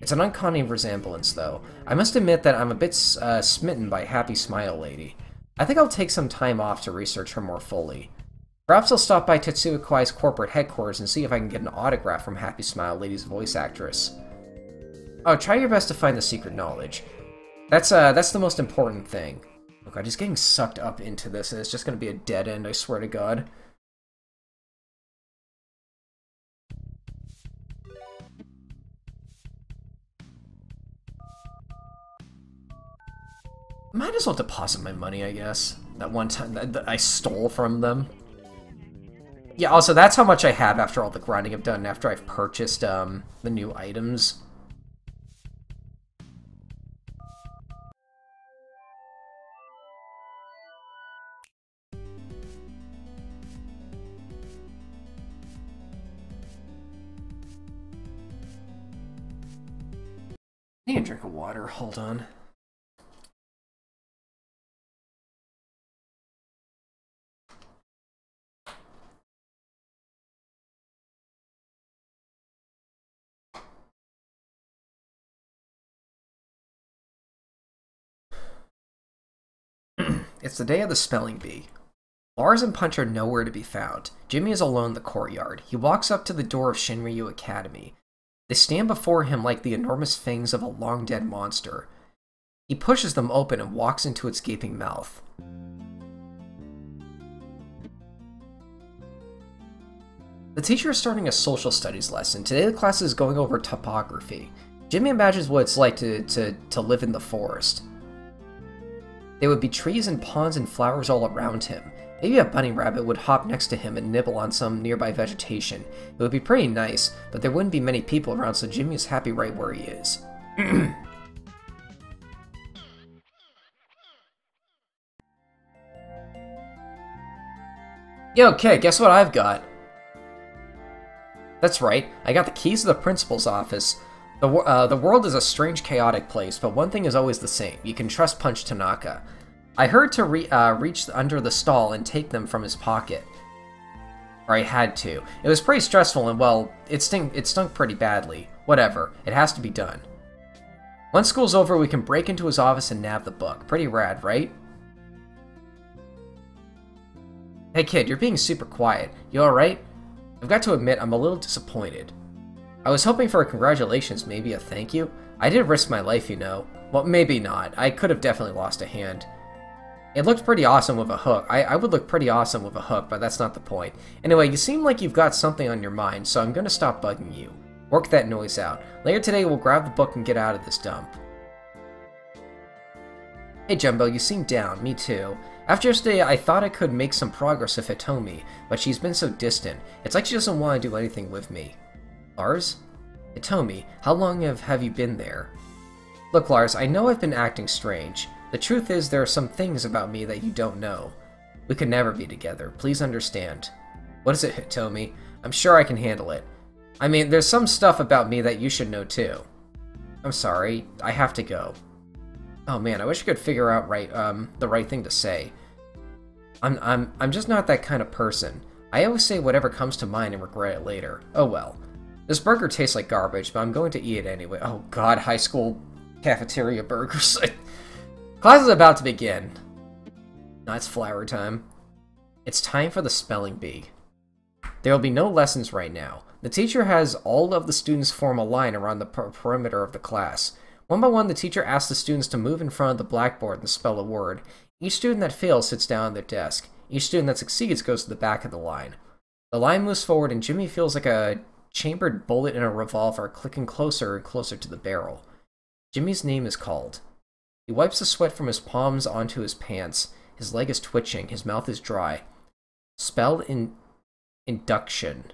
It's an uncanny resemblance, though. I must admit that I'm a bit smitten by Happy Smile Lady. I think I'll take some time off to research her more fully. Perhaps I'll stop by Tetsuya Kawai's corporate headquarters and see if I can get an autograph from Happy Smile Lady's voice actress. Oh, try your best to find the secret knowledge. That's the most important thing. Oh god, he's getting sucked up into this, and it's just gonna be a dead end, I swear to god. Might as well deposit my money, I guess. That one time that I stole from them. Yeah, also, that's how much I have after all the grinding I've done, after I've purchased, the new items. I need a drink of water, hold on. It's the day of the spelling bee. Lars and Punch are nowhere to be found. Jimmy is alone in the courtyard. He walks up to the door of Shinryu Academy. They stand before him like the enormous fangs of a long-dead monster. He pushes them open and walks into its gaping mouth. The teacher is starting a social studies lesson. Today the class is going over topography. Jimmy imagines what it's like to live in the forest. There would be trees and ponds and flowers all around him. Maybe a bunny rabbit would hop next to him and nibble on some nearby vegetation. It would be pretty nice, but there wouldn't be many people around, so Jimmy is happy right where he is. Yo, okay, guess what I've got? That's right, I got the keys to the principal's office. The world is a strange, chaotic place, but one thing is always the same. You can trust Punch Tanaka. I heard to reach under the stall and take them from his pocket. Or I had to. It was pretty stressful and, well, it stunk pretty badly. Whatever. It has to be done. Once school's over, we can break into his office and nab the book. Pretty rad, right? Hey kid, you're being super quiet. You alright? I've got to admit, I'm a little disappointed. I was hoping for a congratulations, maybe a thank you. I did risk my life, you know. Well, maybe not. I could have definitely lost a hand. It looked pretty awesome with a hook. I would look pretty awesome with a hook, but that's not the point. Anyway, you seem like you've got something on your mind, so I'm gonna stop bugging you. Work that noise out. Later today, we'll grab the book and get out of this dump. Hey Jumbo, you seem down. Me too. After yesterday, I thought I could make some progress with Hitomi, but she's been so distant. It's like she doesn't want to do anything with me. Lars? Hitomi, how long have you been there? Look, Lars, I know I've been acting strange. The truth is, there are some things about me that you don't know. We could never be together. Please understand. What is it, Hitomi? I'm sure I can handle it. I mean, there's some stuff about me that you should know too. I'm sorry, I have to go. Oh man, I wish I could figure out the right thing to say. I'm just not that kind of person. I always say whatever comes to mind and regret it later. Oh well. This burger tastes like garbage, but I'm going to eat it anyway. Oh god, high school cafeteria burgers. Class is about to begin. No, it's flower time. It's time for the spelling bee. There will be no lessons right now. The teacher has all of the students form a line around the perimeter of the class. One by one, the teacher asks the students to move in front of the blackboard and spell a word. Each student that fails sits down at their desk. Each student that succeeds goes to the back of the line. The line moves forward, and Jimmy feels like a chambered bullet in a revolver clicking closer and closer to the barrel. Jimmy's name is called. He wipes the sweat from his palms onto his pants. His leg is twitching. His mouth is dry. Spelled in induction.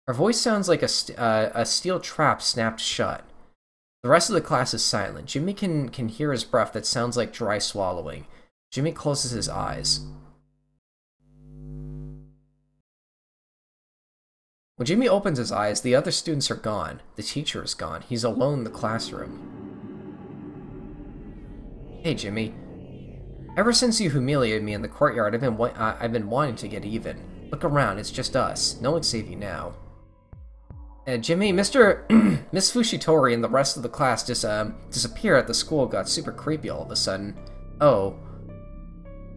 Her voice sounds like a steel trap snapped shut. The rest of the class is silent. Jimmy can hear his breath that sounds like dry swallowing. Jimmy closes his eyes. When Jimmy opens his eyes, the other students are gone. The teacher is gone. He's alone in the classroom. Hey, Jimmy. Ever since you humiliated me in the courtyard, I've been wanting to get even. Look around, it's just us. No one can save you now. Jimmy, Miss Fushitori and the rest of the class disappear at the school got super creepy all of a sudden. Oh.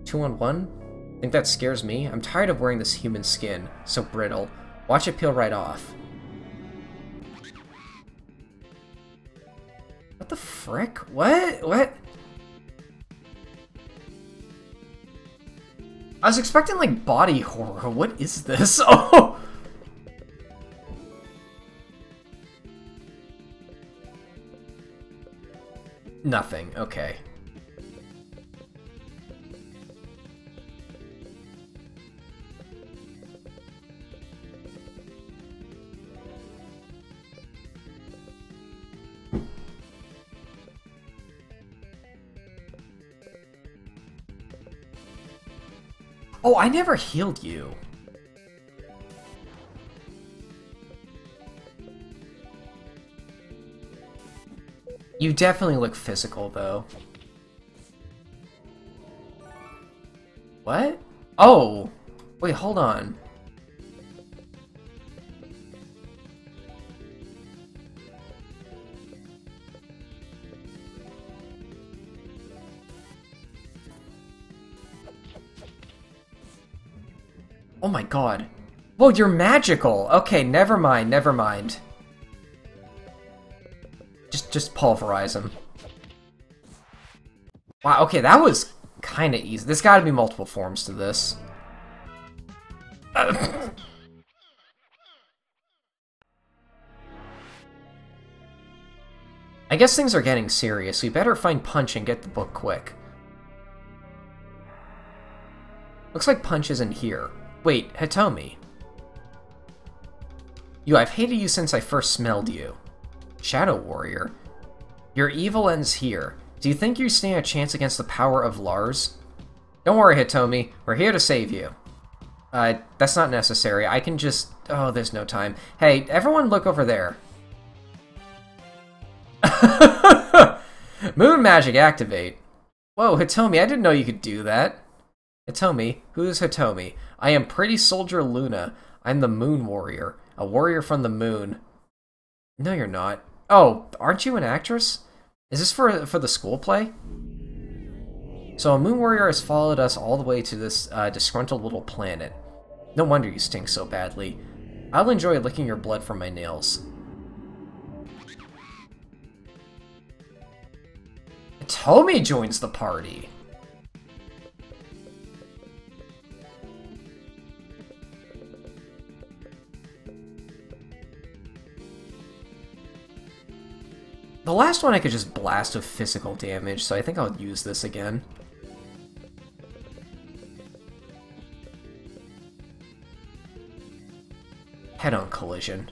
2-on-1? Think that scares me? I'm tired of wearing this human skin. So brittle. Watch it peel right off. What the frick? What? I was expecting, like, body horror. What is this? Oh! Nothing. Okay. Oh, I never healed you. You definitely look physical, though. What? Oh! Wait, hold on. Oh my god. Whoa, you're magical! Okay, never mind. Just pulverize him. Wow, okay, that was kinda easy. There's gotta be multiple forms to this. I guess things are getting serious. We better find Punch and get the book quick. Looks like Punch isn't here. Wait, Hitomi. I've hated you since I first smelled you. Shadow Warrior. Your evil ends here. Do you think you stand a chance against the power of Lars? Don't worry, Hitomi. We're here to save you. That's not necessary. I can just... Oh, there's no time. Hey, everyone look over there. Moon magic activate. Whoa, Hitomi, I didn't know you could do that. Hitomi? Who's Hitomi? I am Pretty Soldier Luna. I'm the Moon Warrior. A warrior from the moon. No, you're not. Oh, aren't you an actress? Is this for the school play? So a Moon Warrior has followed us all the way to this disgruntled little planet. No wonder you stink so badly. I'll enjoy licking your blood from my nails. Hitomi joins the party! The last one I could just blast with physical damage, so I think I'll use this again. Head-on collision.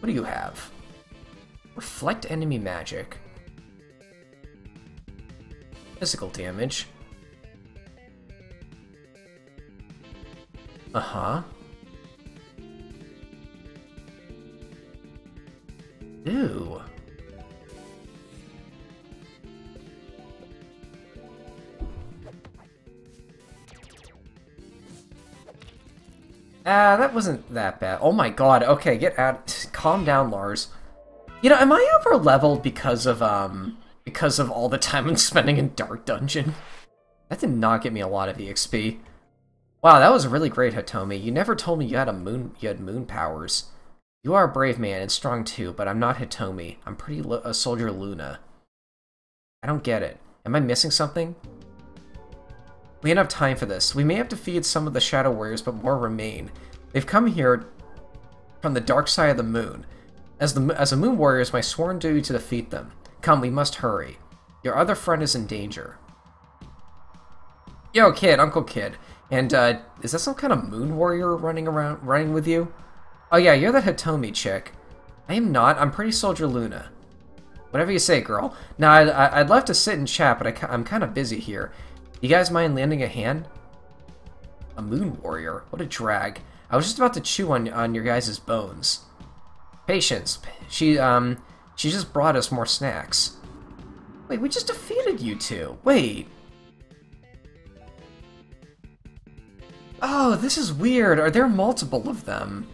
What do you have? Reflect enemy magic. Physical damage. Uh-huh. Ew. That wasn't that bad. Oh my god, okay, get out. Calm down, Lars. You know, am I over leveled because of all the time I'm spending in Dark Dungeon? That did not get me a lot of EXP. Wow, that was really great, Hitomi. You never told me you had moon powers. You are a brave man and strong too, but I'm not Hitomi. I'm a soldier Luna. I don't get it. Am I missing something? We don't have time for this. We may have defeated some of the Shadow Warriors, but more remain. They've come here from the dark side of the moon. As a Moon Warrior, it's my sworn duty to defeat them. Come, we must hurry. Your other friend is in danger. Yo, kid, Uncle Kid. And, is that some kind of Moon Warrior running with you? Oh yeah, you're the Hitomi chick. I am not. I'm Pretty Soldier Luna. Whatever you say, girl. Now, I'd love to sit and chat, but I'm kind of busy here. You guys mind lending a hand? A Moon Warrior? What a drag. I was just about to chew on your guys' bones. Patience. She just brought us more snacks. Wait, we just defeated you two. Wait. Oh, this is weird. Are there multiple of them?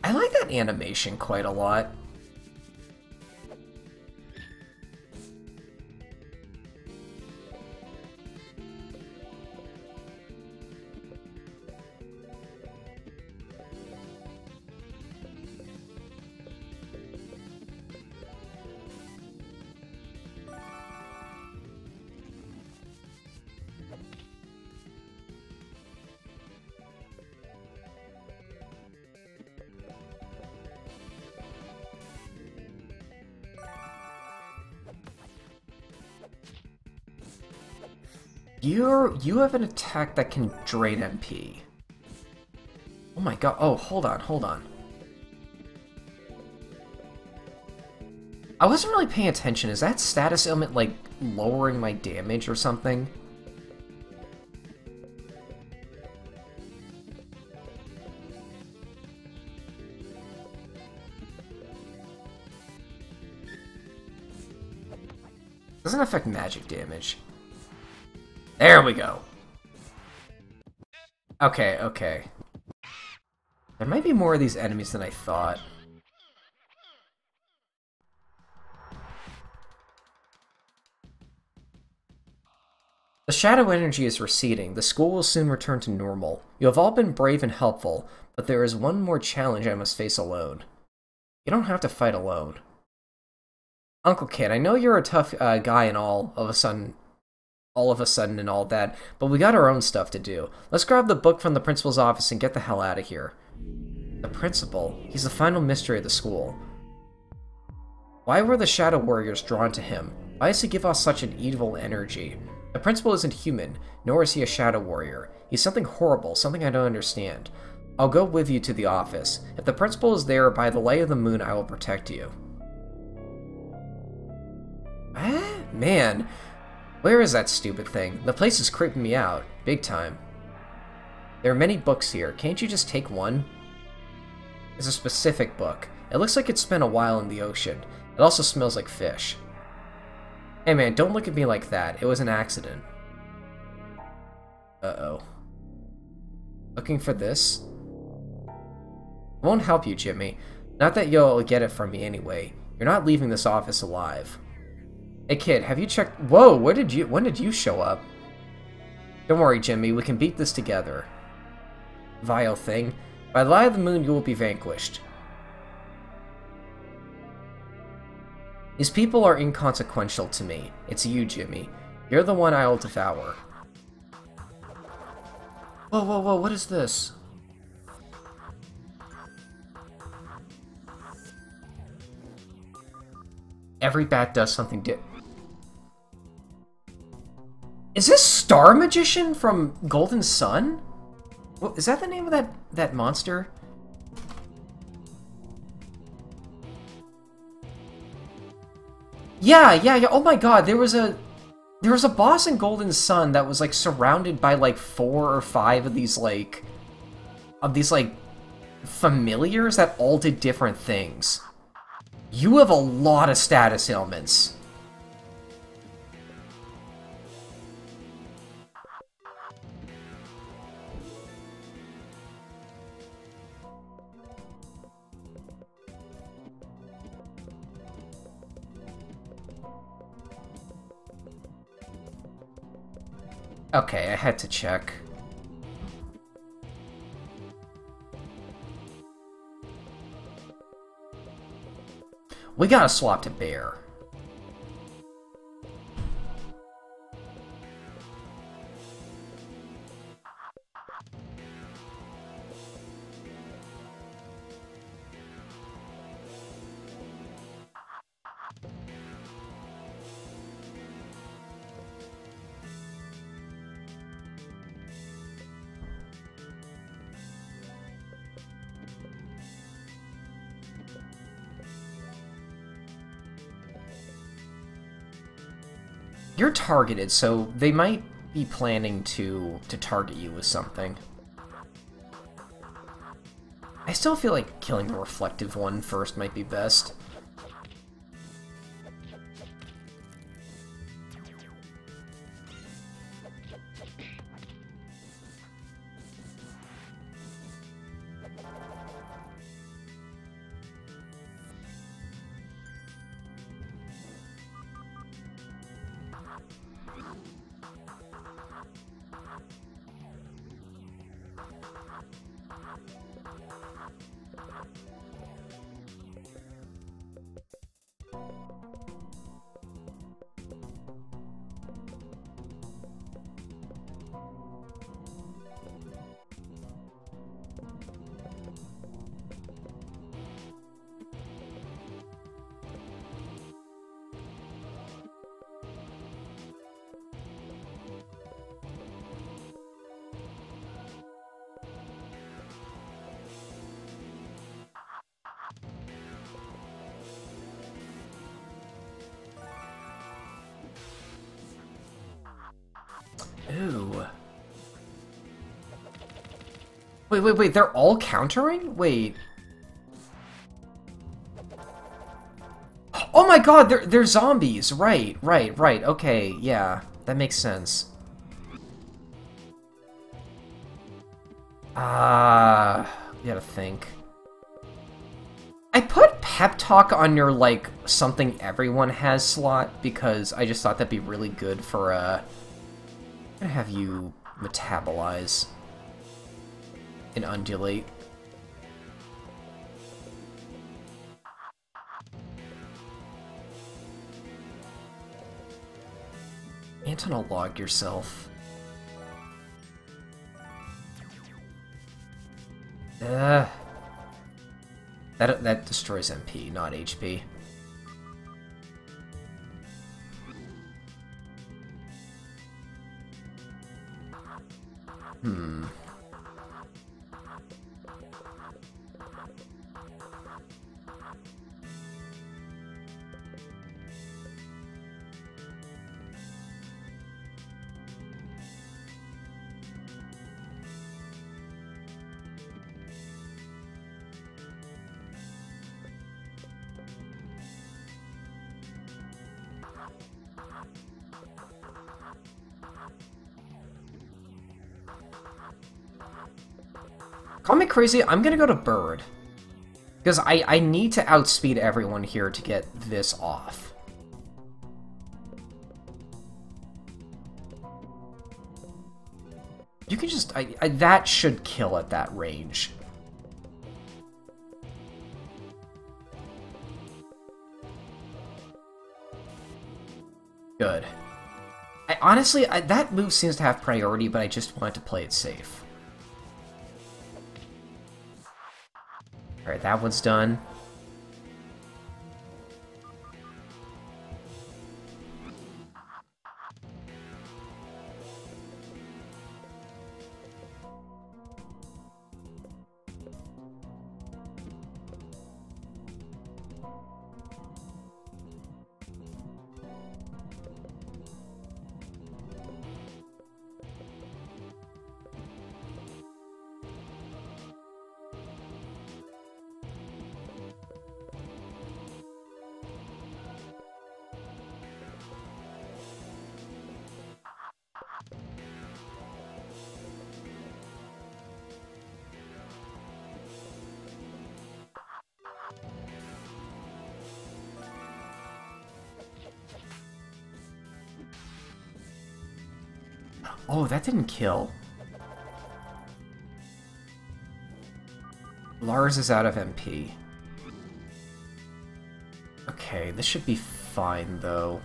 I like that animation quite a lot. You have an attack that can drain MP. Oh my god. Oh, hold on. I wasn't really paying attention. Is that status ailment, like, lowering my damage or something? Doesn't affect magic damage. There we go. Okay. There might be more of these enemies than I thought. The shadow energy is receding. The school will soon return to normal. You have all been brave and helpful, but there is one more challenge I must face alone. You don't have to fight alone. Uncle Kid, I know you're a tough guy and all of a sudden and all that, but we got our own stuff to do. Let's grab the book from the principal's office and get the hell out of here. The principal? He's the final mystery of the school. Why were the Shadow Warriors drawn to him? Why does he give off such an evil energy? The principal isn't human, nor is he a Shadow Warrior. He's something horrible, something I don't understand. I'll go with you to the office. If the principal is there, by the light of the moon, I will protect you. Man. Where is that stupid thing? The place is creeping me out. Big time. There are many books here. Can't you just take one? It's a specific book. It looks like it spent a while in the ocean. It also smells like fish. Hey man, don't look at me like that. It was an accident. Uh-oh. Looking for this? It won't help you, Jimmy. Not that you'll get it from me anyway. You're not leaving this office alive. Hey kid, have you checked— Whoa, when did you show up? Don't worry, Jimmy, we can beat this together. Vile thing. By the light of the moon, you will be vanquished. These people are inconsequential to me. It's you, Jimmy. You're the one I will devour. Whoa, what is this? Every bat does something Is this Star Magician from Golden Sun? What, is that the name of that monster? Yeah. Oh my god, there was a boss in Golden Sun that was like surrounded by like 4 or 5 of these like familiars that all did different things. You have a lot of status ailments. Okay, I had to check. We gotta swap to Bear. You're targeted, so they might be planning to target you with something. I still feel like killing the reflective one first might be best. Ooh. Wait, they're all countering? Wait. Oh my god, they're zombies. Right. Okay, yeah. That makes sense. You gotta think. I put Pep Talk on your, like, something everyone has slot because I just thought that'd be really good for, I'm gonna have you metabolize and undulate. Antonologue yourself. That destroys MP, not HP. Call me crazy, I'm gonna go to Bird. Because I need to outspeed everyone here to get this off. You can just... that should kill at that range. Good. Honestly, that move seems to have priority, but I just wanted to play it safe. Alright, that one's done. Oh, that didn't kill. Lars is out of MP. Okay, this should be fine, though.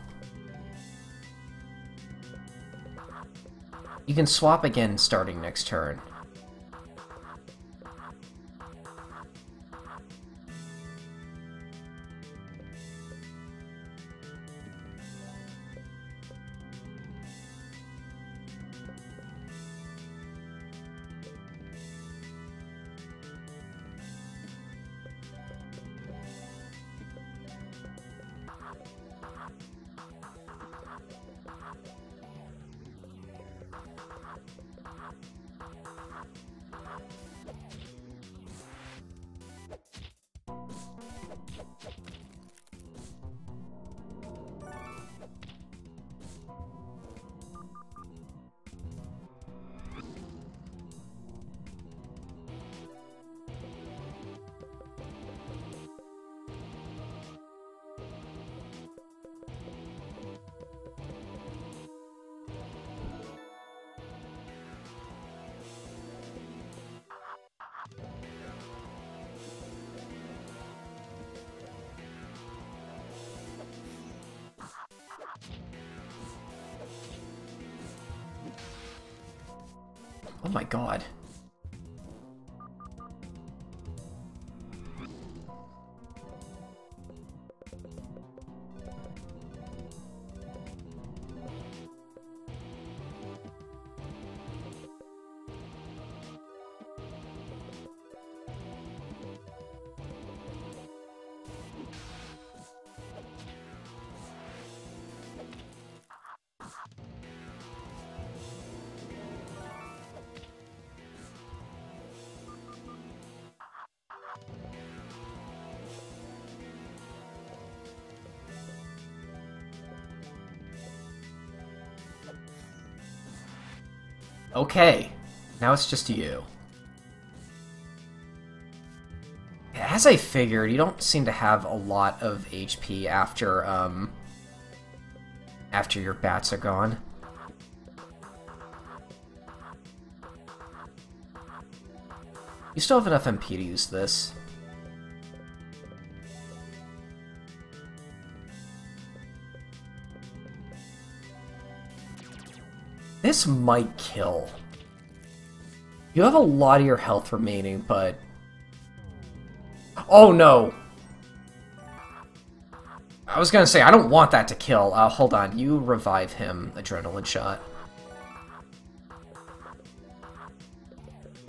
You can swap again starting next turn. Oh my god. Okay, now it's just you. As I figured, you don't seem to have a lot of HP after, after your bats are gone. You still have enough MP to use this. This might kill. You have a lot of your health remaining, but... Oh no! I was gonna say, I don't want that to kill. Hold on, you revive him, Adrenaline Shot.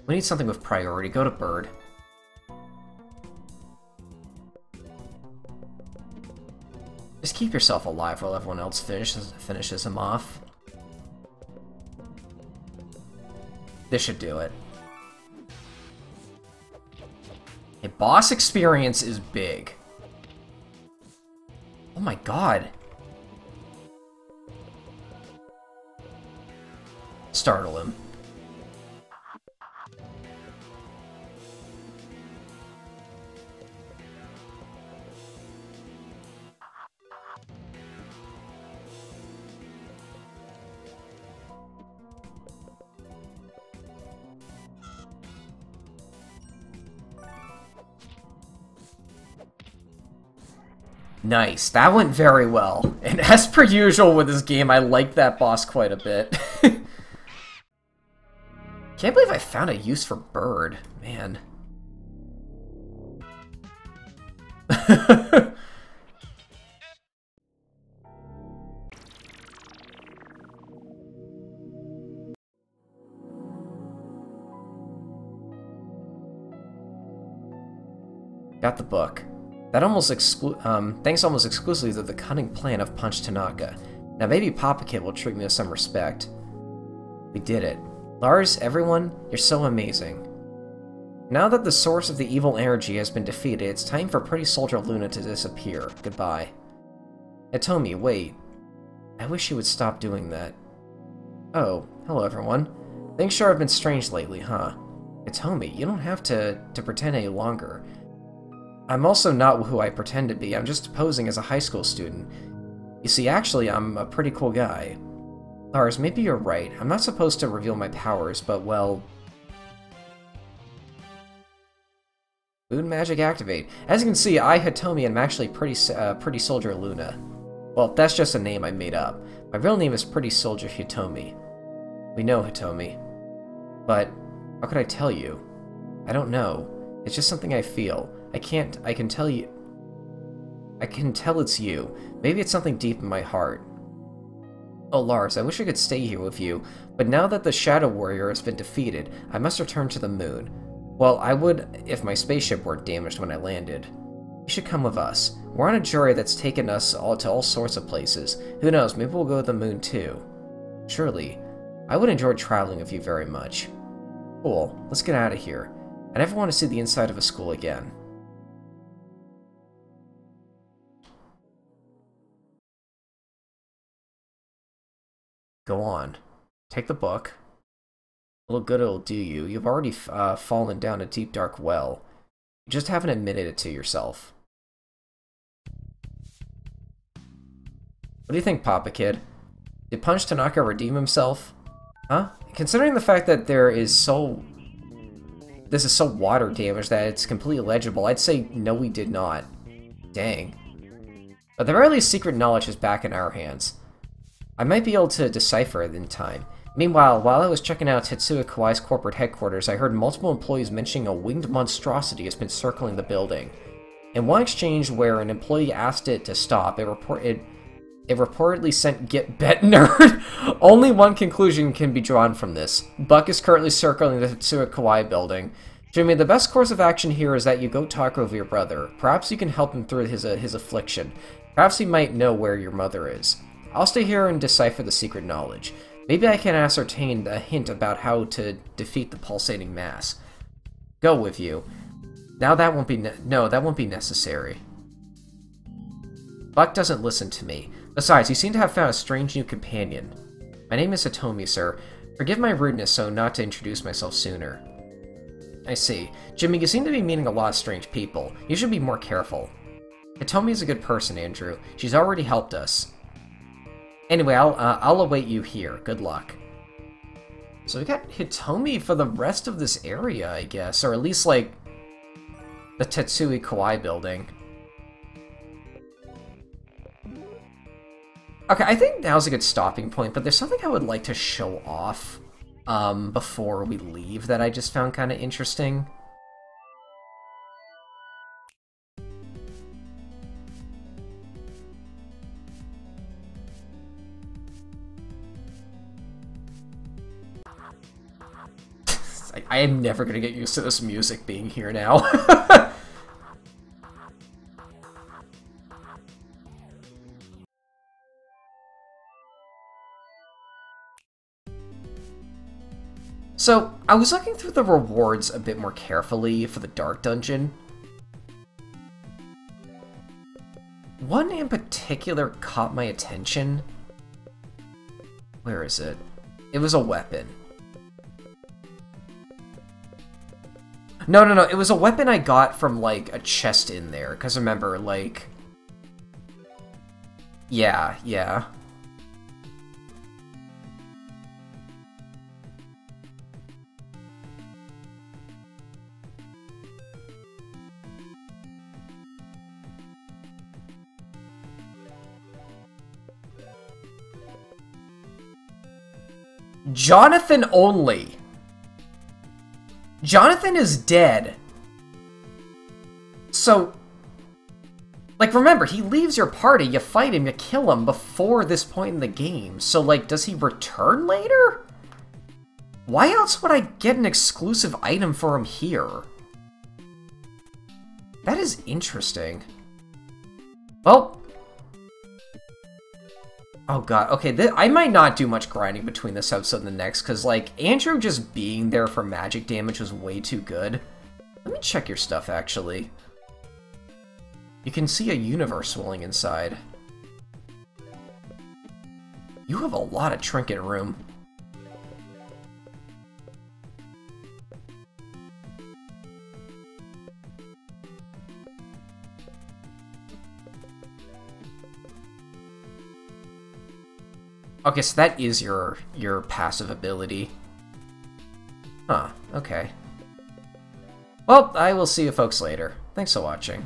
We need something with priority. Go to Bird. Just keep yourself alive while everyone else finishes him off. This should do it. Okay, boss experience is big. Oh my god. Startle him. Nice, that went very well. And as per usual with this game, I like that boss quite a bit. Can't believe I found a use for Bird, man. Got the book. That thanks almost exclusively to the cunning plan of Punch Tanaka. Now maybe Papa Kid will treat me with some respect. We did it. Lars, everyone, you're so amazing. Now that the source of the evil energy has been defeated, it's time for Pretty Soldier Luna to disappear. Goodbye. Hitomi, wait. I wish you would stop doing that. Oh, hello everyone. Things sure have been strange lately, huh? Hitomi, you don't have to pretend any longer. I'm also not who I pretend to be, I'm just posing as a high school student. You see, actually, I'm a pretty cool guy. Lars, maybe you're right. I'm not supposed to reveal my powers, but well... Moon Magic Activate. As you can see, I, Hitomi, am actually Pretty Soldier Luna. Well, that's just a name I made up. My real name is Pretty Soldier Hitomi. We know, Hitomi. But, how could I tell you? I don't know. It's just something I feel. I can tell you... I can tell it's you. Maybe it's something deep in my heart. Oh, Lars, I wish I could stay here with you, but now that the Shadow Warrior has been defeated, I must return to the moon. Well, I would if my spaceship weren't damaged when I landed. You should come with us. We're on a journey that's taken us to all sorts of places. Who knows, maybe we'll go to the moon too. Surely. I would enjoy traveling with you very much. Cool, let's get out of here. I never want to see the inside of a school again. Go on. Take the book. A little good it'll do you. You've already fallen down a deep dark well. You just haven't admitted it to yourself. What do you think, Papa Kid? Did Punch Tanaka redeem himself? Huh? Considering the fact that this is so water damaged that it's completely illegible, I'd say no, he did not. Dang. But the very least, secret knowledge is back in our hands. I might be able to decipher it in time. Meanwhile, while I was checking out Tetsuya Kawai's corporate headquarters, I heard multiple employees mentioning a winged monstrosity has been circling the building. In one exchange where an employee asked it to stop, it reportedly sent Get Bet Nerd. Only one conclusion can be drawn from this. Buck is currently circling the Tetsuya Kawai building. Jimmy, the best course of action here is that you go talk with your brother. Perhaps you can help him through his affliction. Perhaps he might know where your mother is. I'll stay here and decipher the secret knowledge. Maybe I can ascertain a hint about how to defeat the pulsating mass. Go with you. Now that won't be that won't be necessary. Buck doesn't listen to me. Besides, you seem to have found a strange new companion. My name is Hitomi, sir. Forgive my rudeness so not to introduce myself sooner. I see. Jimmy, you seem to be meeting a lot of strange people. You should be more careful. Hitomi is a good person, Andrew. She's already helped us. Anyway, I'll await you here. Good luck. So we got Hitomi for the rest of this area, I guess. Or at least, like, the Tetsuya Kawai building. Okay, I think now's a good stopping point, but there's something I would like to show off before we leave that I just found kind of interesting. I am never going to get used to this music being here now. So, I was looking through the rewards a bit more carefully for the Dark Dungeon. One in particular caught my attention. Where is it? It was a weapon. No, it was a weapon I got from, like, a chest in there. Because remember, like... Yeah. Jonathan only. Jonathan is dead. So, like, remember, he leaves your party, you fight him, you kill him before this point in the game. So, like, does he return later? Why else would I get an exclusive item for him here? That is interesting. Well... Oh god, okay, I might not do much grinding between this episode and the next, because, like, Andrew just being there for magic damage was way too good. Let me check your stuff, actually. You can see a universe swelling inside. You have a lot of trinket room. Okay, so that is your passive ability. Huh, okay. Well, I will see you folks later. Thanks for watching.